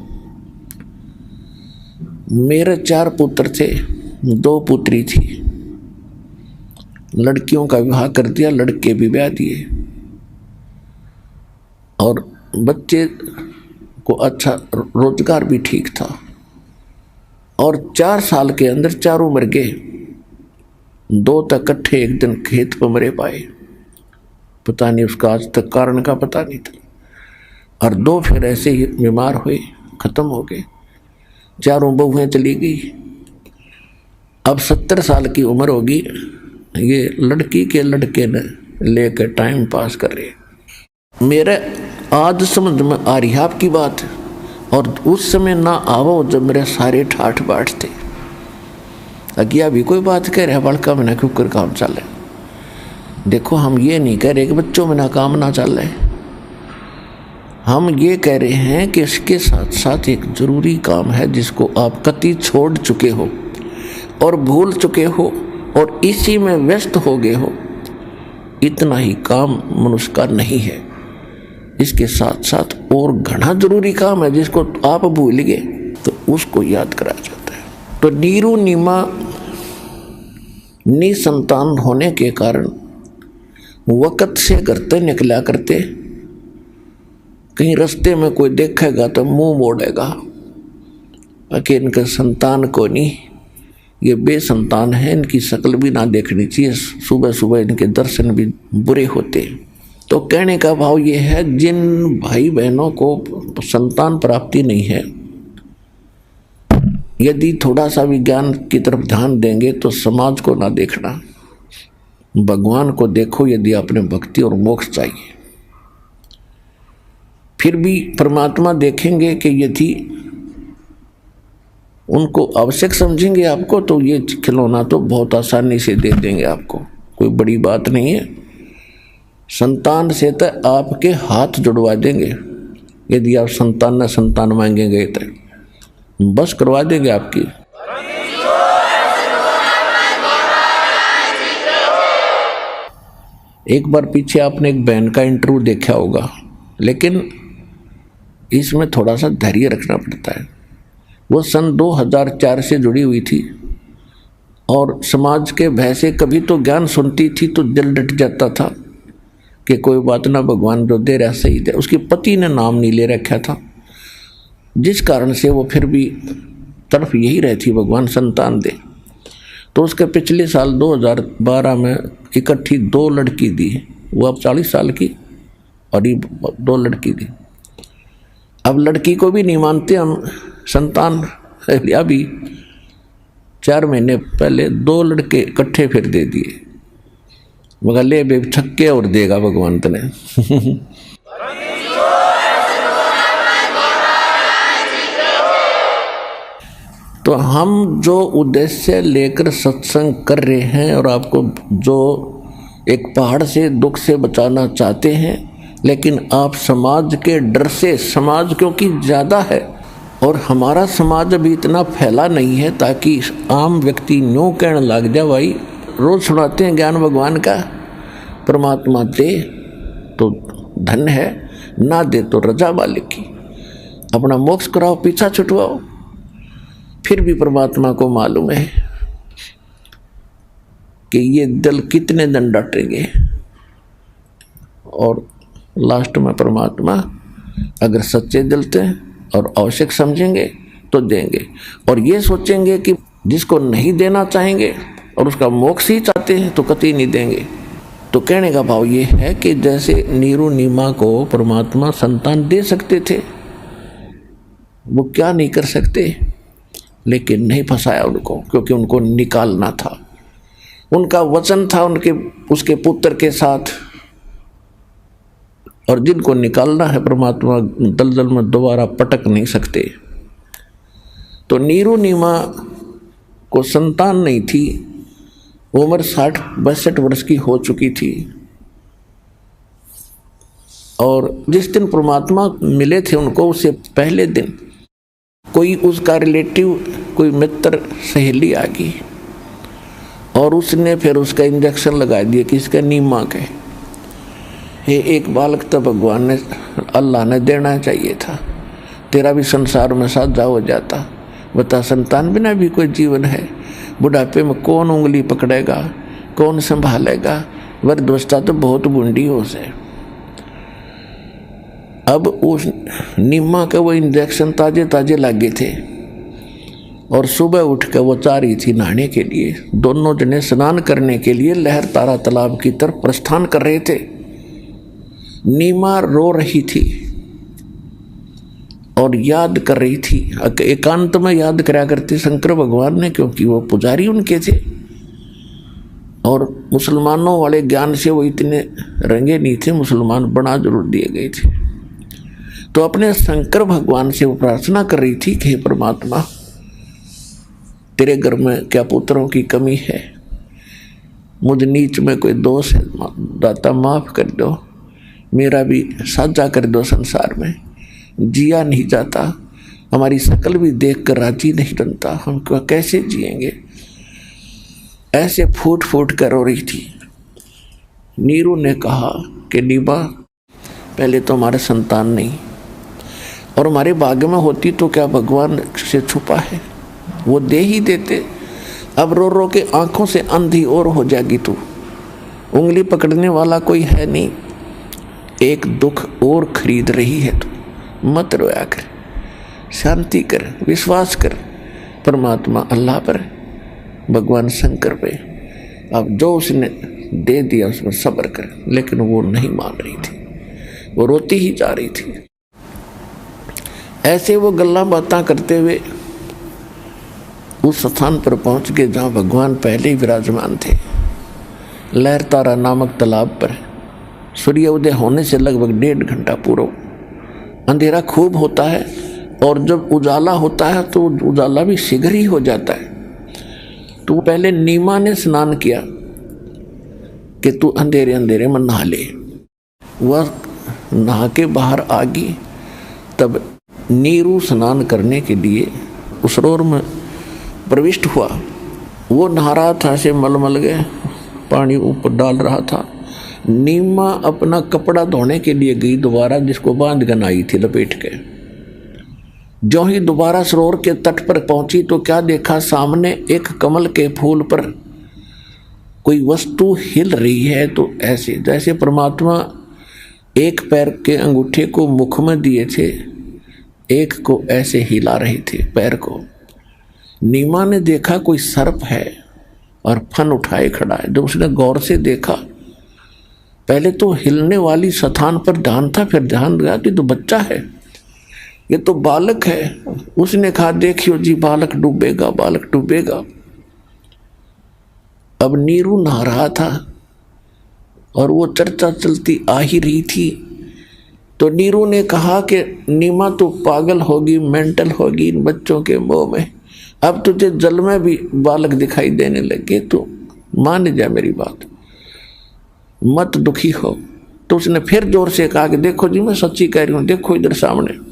मेरे 4 पुत्र थे, 2 पुत्री थी। लड़कियों का विवाह कर दिया, लड़के भी ब्याह दिए, और बच्चे को अच्छा रोजगार भी ठीक था, और 4 साल के अंदर चारों मर गए। 2 तक इकट्ठे एक दिन खेत पर मरे पाए, पता नहीं उसका आज तक कारण का पता नहीं था, और 2 फिर ऐसे ही बीमार हुए, खत्म हो गए। चारों बहुएं चली गई। अब 70 साल की उम्र होगी, ये लड़की के लड़के ने लेकर टाइम पास कर रहे। मेरे आज समझ में आ रही है आपकी बात, और उस समय ना आवो जब मेरे सारे ठाठ बाट थे। अगिया भी कोई बात कह रहे बड़का में ना क्यों कर काम चल रहा। देखो हम ये नहीं कह रहे कि बच्चों में ना काम ना चल रहे, हम ये कह रहे हैं कि इसके साथ साथ एक जरूरी काम है जिसको आप कति छोड़ चुके हो और भूल चुके हो और इसी में व्यस्त हो गए हो। इतना ही काम मनुष्य का नहीं है, इसके साथ साथ और घना जरूरी काम है जिसको आप भूल गए, तो उसको याद कराया जाता है। तो नीरू नीमा निसंतान होने के कारण वक़्त से घर से निकला करते, कहीं रास्ते में कोई देखेगा तो मुंह मोड़ेगा कि इनके संतान को नहीं, ये बेसंतान है, इनकी शक्ल भी ना देखनी चाहिए, सुबह सुबह इनके दर्शन भी बुरे होते। तो कहने का भाव ये है, जिन भाई बहनों को संतान प्राप्ति नहीं है, यदि थोड़ा सा विज्ञान की तरफ ध्यान देंगे तो समाज को ना देखना, भगवान को देखो यदि आपने भक्ति और मोक्ष चाहिए। फिर भी परमात्मा देखेंगे कि यदि उनको आवश्यक समझेंगे आपको, तो ये खिलौना तो बहुत आसानी से दे देंगे आपको, कोई बड़ी बात नहीं है। संतान से तो आपके हाथ जुड़वा देंगे, यदि आप संतान मांगेंगे तो बस करवा देंगे आपकी। एक बार पीछे आपने एक बहन का इंटरव्यू देखा होगा, लेकिन इसमें थोड़ा सा धैर्य रखना पड़ता है। वो सन 2004 से जुड़ी हुई थी और समाज के भय से कभी तो ज्ञान सुनती थी तो दिल डट जाता था कि कोई बात ना, भगवान जो दे रहा सही दे। उसके पति ने नाम नहीं ले रखा था, जिस कारण से वो फिर भी तरफ यही रहती, भगवान संतान दे। तो उसके पिछले साल 2012 में इकट्ठी 2 लड़की दी, वो अब 40 साल की और ये 2 लड़की दी। अब लड़की को भी नहीं मानते हम, संतान अभी 4 महीने पहले 2 लड़के इकट्ठे फिर दे दिए, मगर ले बे छक्के और देगा भगवान तने। तो हम जो उद्देश्य लेकर सत्संग कर रहे हैं और आपको जो एक पहाड़ से दुख से बचाना चाहते हैं, लेकिन आप समाज के डर से, समाज क्योंकि ज़्यादा है और हमारा समाज अभी इतना फैला नहीं है ताकि आम व्यक्ति यूँ कहने लग जाए, भाई रोज़ सुनाते हैं ज्ञान भगवान का, परमात्मा दे तो धन है, ना दे तो रजा मालिक की, अपना मोक्ष कराओ, पीछा छुटवाओ। फिर भी परमात्मा को मालूम है कि ये दिल कितने दिन डटेंगे, और लास्ट में परमात्मा अगर सच्चे दिल से और आवश्यक समझेंगे तो देंगे, और ये सोचेंगे कि जिसको नहीं देना चाहेंगे और उसका मोक्ष ही चाहते हैं तो कतई नहीं देंगे। तो कहने का भाव ये है कि जैसे नीरू नीमा को परमात्मा संतान दे सकते थे, वो क्या नहीं कर सकते, लेकिन नहीं फंसाया उनको, क्योंकि उनको निकालना था। उनका वचन था उनके उसके पुत्र के साथ, और जिनको निकालना है परमात्मा दलदल में दोबारा पटक नहीं सकते। तो नीरू नीमा को संतान नहीं थी, उम्र 60-62 वर्ष की हो चुकी थी, और जिस दिन परमात्मा मिले थे उनको, उससे पहले दिन कोई उसका रिलेटिव, कोई मित्र, सहेली आ गई और उसने फिर उसका इंजेक्शन लगा दिया कि इसका नीमा के, ये एक बालक तो भगवान ने, अल्लाह ने देना चाहिए था, तेरा भी संसार में साझा हो जाता। बता, संतान बिना भी कोई जीवन है, बुढ़ापे में कौन उंगली पकड़ेगा, कौन संभालेगा, वृद्धावस्था तो बहुत बूढ़ी हो से। अब उस नीमा के वो इंजेक्शन ताजे ताजे लगे थे, और सुबह उठ कर वो जा रही थी नहाने के लिए। दोनों जने स्नान करने के लिए लहर तारा तालाब की तरफ प्रस्थान कर रहे थे। नीमा रो रही थी और याद कर रही थी, एकांत में याद करा करती शंकर भगवान ने, क्योंकि वो पुजारी उनके थे और मुसलमानों वाले ज्ञान से वो इतने रंगे नहीं थे, मुसलमान बना जरूर दिए गए थे। तो अपने शंकर भगवान से वो प्रार्थना कर रही थी कि हे परमात्मा, तेरे घर में क्या पुत्रों की कमी है, मुझ नीच में कोई दोष है, दाता माफ कर दो, मेरा भी साझा कर दो संसार में, जिया नहीं जाता, हमारी शकल भी देख कर राजी नहीं बनता, हम कैसे जिएंगे। ऐसे फूट फूट कर रो रही थी। नीरू ने कहा कि नीबा, पहले तो हमारे संतान नहीं, और हमारे भाग्य में होती तो क्या भगवान से छुपा है, वो दे ही देते। अब रो रो के आंखों से अंधी और हो जाएगी तू, उंगली पकड़ने वाला कोई है नहीं, एक दुख और खरीद रही है तू, मत रोया कर, शांति कर, विश्वास कर परमात्मा अल्लाह पर, भगवान शंकर पे। अब जो उसने दे दिया उस पर सब्र कर। लेकिन वो नहीं मान रही थी, वो रोती ही जा रही थी। ऐसे वो गल्ला बातें करते हुए उस स्थान पर पहुंच गए जहाँ भगवान पहले ही विराजमान थे। लहर तारा नामक तालाब पर सूर्य उदय होने से लगभग 1.5 घंटा पूर्व अंधेरा खूब होता है, और जब उजाला होता है तो उजाला भी शीघ्र ही हो जाता है। तो पहले नीमा ने स्नान किया कि तू अंधेरे अंधेरे में नहा ले। वह नहा के बाहर आ गई। तब नीरू स्नान करने के लिए उस सरोवर में प्रविष्ट हुआ। वो नहा रहा था, से मलमल गए, पानी ऊपर डाल रहा था। नीमा अपना कपड़ा धोने के लिए गई दोबारा, जिसको बांध कर आई थी लपेट के। जो ही दोबारा सरोवर के तट पर पहुंची तो क्या देखा, सामने एक कमल के फूल पर कोई वस्तु हिल रही है। तो ऐसे जैसे परमात्मा एक पैर के अंगूठे को मुख में दिए थे, एक को ऐसे हिला रहे थे पैर को। नीमा ने देखा कोई सर्प है और फन उठाए खड़ा है। जब उसने गौर से देखा, पहले तो हिलने वाली स्थान पर ध्यान था, फिर ध्यान गया कि तो बच्चा है, ये तो बालक है। उसने कहा, देखियो जी, बालक डूबेगा, बालक डूबेगा। अब नीरू नहा रहा था और वो चर्चा चलती आ ही रही थी। तो नीरू ने कहा कि नीमा तो पागल होगी, मेंटल होगी इन बच्चों के मोह में। अब तुझे जल में भी बालक दिखाई देने लगे, तो मान जा मेरी बात, मत दुखी हो। तो उसने फिर जोर से कहा कि देखो जी, मैं सच्ची कह रही हूँ, देखो इधर सामने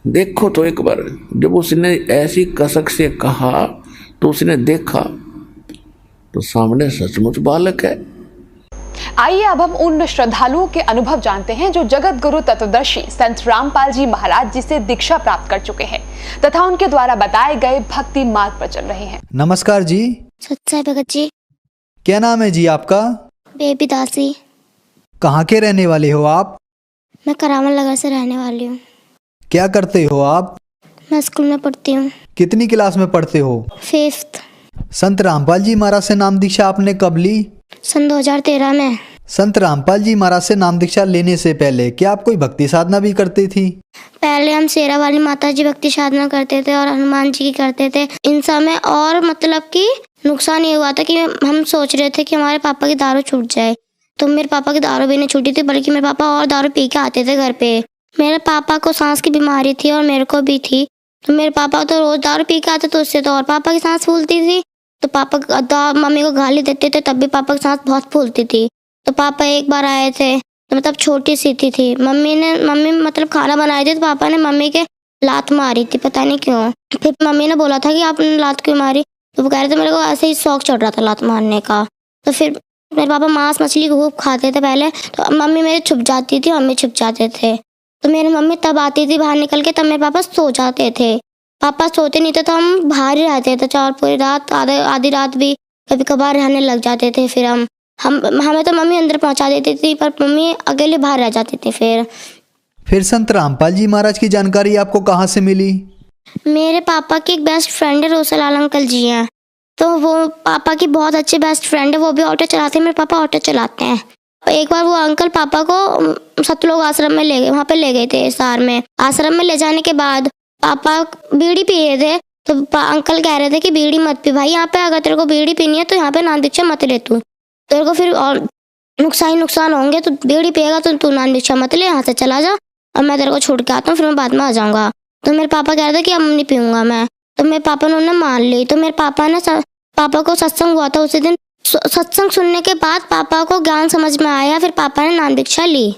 देखो तो एक बार। जब उसने ऐसी कसक से कहा तो उसने देखा तो सामने सचमुच बालक है। आइए अब हम उन श्रद्धालुओं के अनुभव जानते हैं जो जगत गुरु तत्वदर्शी संत रामपाल जी महाराज जी से दीक्षा प्राप्त कर चुके हैं तथा उनके द्वारा बताए गए भक्ति मार्ग पर चल रहे हैं। नमस्कार जी। सच्चाई भगत जी। क्या नाम है जी आपका? बेबी दासी। कहाँ के रहने वाले हो आप? मैं करावल नगर से रहने वाली हूँ। क्या करते हो आप? मैं स्कूल में पढ़ती हूँ। कितनी क्लास में पढ़ते हो? 5th। संत रामपाल जी महाराज से नाम दीक्षा आपने कब ली? सन 2013 में। संत रामपाल जी महाराज से नाम दीक्षा लेने से पहले क्या आप कोई भक्ति साधना भी करती थी? पहले हम शेरा वाली माता जी भक्ति साधना करते थे और हनुमान जी की करते थे। इन समय और मतलब कि नुकसान ये हुआ था कि हम सोच रहे थे कि हमारे पापा की दारू छूट जाए, तो मेरे पापा की दारू भी नहीं छूटी थी, बल्कि मेरे पापा और दारू पी के आते थे घर पे। मेरे पापा को सांस की बीमारी थी और मेरे को भी थी, तो मेरे पापा तो रोज दारू पी के आते, तो उससे तो और पापा की सांस फूलती थी। तो पापा मम्मी को गाली देते थे, तब भी पापा की सांस बहुत फूलती थी। तो पापा एक बार आए थे, तो मतलब छोटी सी थी। मम्मी मतलब खाना बनाई थी, तो पापा ने मम्मी के लात मारी थी, पता नहीं क्यों। फिर मम्मी ने बोला था कि आपने लात क्यों मारी, तो वो कह रहे थे मेरे को ऐसे ही शौक चढ़ रहा था लात मारने का। तो फिर मेरे पापा मांस मछली खूब खाते थे पहले, तो मम्मी मेरे छुप जाती थी, मम्मी छुप जाते थे। तो मेरी मम्मी तब आती थी बाहर निकल के, तब मेरे पापा सो जाते थे। पापा सोते नहीं थे तो हम बाहर ही रहते थे, चार पूरी रात, आधी रात भी कभी कभार रहने लग जाते थे। फिर हमें तो मम्मी अंदर पहुंचा देती थी, पर मम्मी अकेले बाहर रह जाती थी। फिर संत रामपाल जी महाराज की जानकारी आपको कहाँ से मिली? मेरे पापा की एक बेस्ट फ्रेंड है, रोसेलाल अंकल जी हैं, तो वो पापा की बहुत अच्छी बेस्ट फ्रेंड है। वो भी ऑटो चलाते हैं, मेरे पापा ऑटो चलाते हैं। एक बार वो अंकल पापा को सतलोक आश्रम में ले गए, वहाँ पे ले गए थे सार में। आश्रम में ले जाने के बाद पापा बीड़ी पी रहे थे, तो अंकल कह रहे थे कि बीड़ी मत पी भाई, यहाँ पे अगर तेरे को बीड़ी पीनी है तो यहाँ पे नाम दीक्षा मत ले, तू तेरे को फिर और नुकसान होंगे, तो बीड़ी पिएगा तो तू नाम दीक्षा मत ले, यहाँ से चला जा और मैं तेरे को छोड़ के आता हूँ, फिर मैं बाद में आ जाऊँगा। तो मेरे पापा कह रहे थे कि अब नहीं पीऊँगा मैं, तो मेरे पापा ने उन्हें मान ली। तो मेरे पापा को सत्संग हुआ था उसी दिन। सत्संग सुनने के बाद पापा को ज्ञान समझ में आया, फिर पापा ने नाम दीक्षा ली।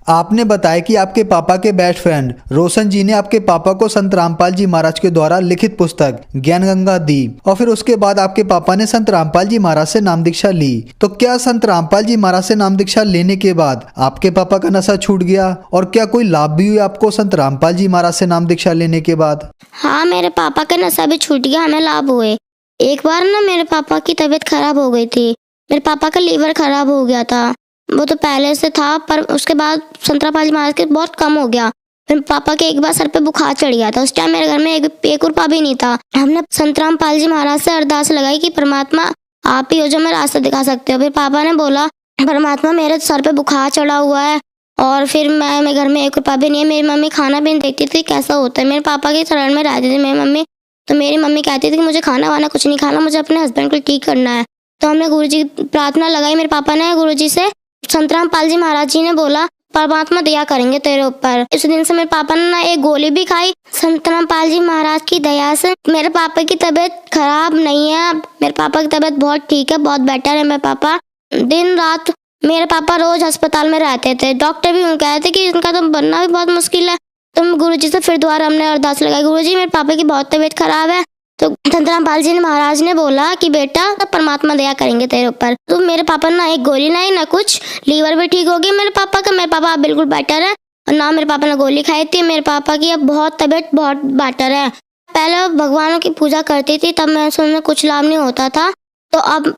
आपने बताया कि आपके पापा के बेस्ट फ्रेंड रोशन जी ने आपके पापा को संत रामपाल जी महाराज के द्वारा लिखित पुस्तक ज्ञान गंगा दी और फिर उसके बाद आपके पापा ने संत रामपाल जी महाराज से नाम दीक्षा ली। तो क्या संत रामपाल जी महाराज से नाम दीक्षा लेने के बाद आपके पापा का नशा छूट गया और क्या कोई लाभ भी हुआ आपको संत रामपाल जी महाराज से नाम दीक्षा लेने के बाद? हाँ, मेरे पापा का नशा भी छूट गया, हमें लाभ हुए। एक बार ना मेरे पापा की तबीयत खराब हो गई थी, मेरे पापा का लीवर खराब हो गया था। वो तो पहले से था पर उसके बाद संत रामपाल जी महाराज के बहुत कम हो गया। फिर पापा के एक बार सर पे बुखार चढ़ गया था। उस टाइम मेरे घर में एक रुपया भी नहीं था। हमने संत रामपाल जी महाराज से अरदास लगाई कि परमात्मा आप ही हो जो मैं रास्ता दिखा सकते हो। फिर पापा ने बोला परमात्मा मेरे सर पे बुखार चढ़ा हुआ है और फिर मेरे घर में 1 रुपया भी नहीं है। मेरी मम्मी खाना भी नहीं देखती थी, कैसा होता है। मेरे पापा के शरण में रहती थी मेरी मम्मी, तो मेरी मम्मी कहती थी कि मुझे खाना वाना कुछ नहीं खाना, मुझे अपने हस्बैंड को ठीक करना है। तो हमने गुरुजी की प्रार्थना लगाई। मेरे पापा ने गुरुजी से, संत रामपाल जी महाराज जी ने बोला परमात्मा दया करेंगे तेरे ऊपर। इस दिन से मेरे पापा ने ना एक गोली भी खाई। संत रामपाल जी महाराज की दया से मेरे पापा की तबीयत खराब नहीं है। मेरे पापा की तबीयत बहुत ठीक है, बहुत बेटर है। मेरे पापा दिन रात, मेरे पापा रोज अस्पताल में रहते थे। डॉक्टर भी कहते थे कि इनका तो बनना भी बहुत मुश्किल है। तो गुरुजी से फिर दोबारा हमने अरदास लगाई, गुरुजी मेरे पापा की बहुत तबीयत खराब है। तो संत रामपाल जी महाराज ने बोला कि बेटा परमात्मा दया करेंगे तेरे ऊपर। तो मेरे पापा ना एक गोली नहीं ना कुछ, लीवर भी ठीक हो गया मेरे पापा का। मेरे पापा बिल्कुल बेटर है और ना मेरे पापा ने गोली खाई थी। मेरे पापा की अब बहुत तबीयत बहुत बेटर है। पहले भगवानों की पूजा करती थी, तब मैं सुनने कुछ लाभ नहीं होता था। तो अब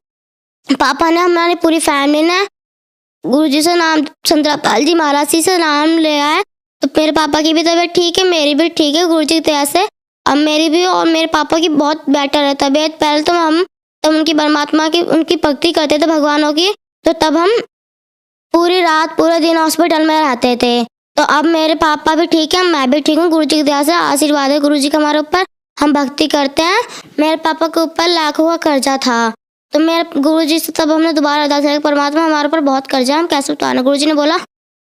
पापा ने, हमारी पूरी फैमिली ने गुरुजी से नाम, संत रामपाल जी महाराज जी से नाम लिया है। तो मेरे पापा की भी तबीयत ठीक है, मेरी भी ठीक है गुरुजी की दया से। अब मेरी भी और मेरे पापा की बहुत बेटर है तबीयत। पहले तो हम उनकी परमात्मा की उनकी भक्ति करते थे भगवानों की, तो तब हम पूरी रात पूरे दिन हॉस्पिटल में रहते थे। तो अब मेरे पापा भी ठीक है, मैं भी ठीक हूँ। गुरुजी की दया से आशीर्वाद है गुरुजी का हमारे ऊपर, हम भक्ति करते हैं। मेरे पापा के ऊपर लाखों का कर्जा था, तो मेरे गुरुजी से तब हमने दोबारा अरदास किया, परमात्मा हमारे ऊपर बहुत कर्जा है, हम कैसे उतारना। गुरुजी ने बोला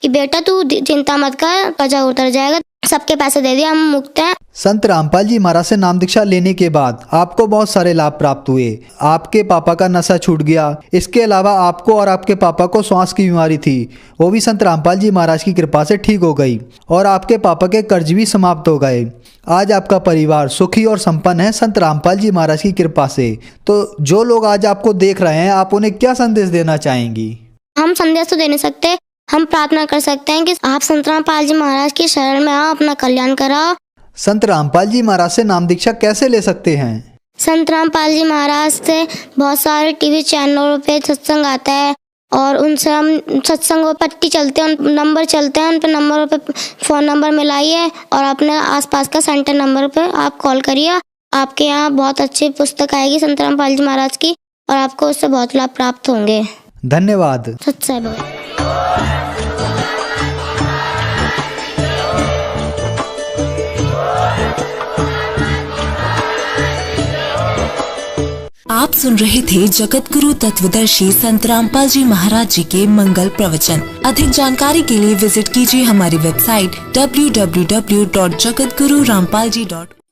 कि बेटा तू चिंता मत कर, कर्जा उतर जाएगा, सबके पैसे दे दिए, हम मुक्त हैं। संत रामपाल जी महाराज से नाम दीक्षा लेने के बाद आपको बहुत सारे लाभ प्राप्त हुए। आपके पापा का नशा छूट गया। इसके अलावा आपको और आपके पापा को श्वास की बीमारी थी, वो भी संत रामपाल जी महाराज की कृपा से ठीक हो गई और आपके पापा के कर्ज भी समाप्त हो गए। आज आपका परिवार सुखी और संपन्न है संत रामपाल जी महाराज की कृपा से। तो जो लोग आज आपको देख रहे हैं, आप उन्हें क्या संदेश देना चाहेंगी? हम संदेश तो दे नहीं सकते, हम प्रार्थना कर सकते हैं कि आप संत रामपाल जी महाराज की शरण में आओ, अपना कल्याण कराओ। संत रामपाल जी महाराज से नाम दीक्षा कैसे ले सकते हैं? संत रामपाल जी महाराज से बहुत सारे टीवी चैनलों पे सत्संग आता है और उनसे हम सत्संग पट्टी चलते हैं, नंबर चलते हैं, उन पर नंबरों पे फ़ोन नंबर मिलाइए और अपने आसपास का सेंटर नंबर पे आप कॉल करिए। आपके यहाँ बहुत अच्छी पुस्तक आएगी संत रामपाल जी महाराज की और आपको उससे बहुत लाभ प्राप्त होंगे। धन्यवाद। सच्चाई बोल। आप सुन रहे थे जगत गुरु तत्वदर्शी संत रामपाल जी महाराज जी के मंगल प्रवचन। अधिक जानकारी के लिए विजिट कीजिए हमारी वेबसाइट www.jagatgururampalji.com।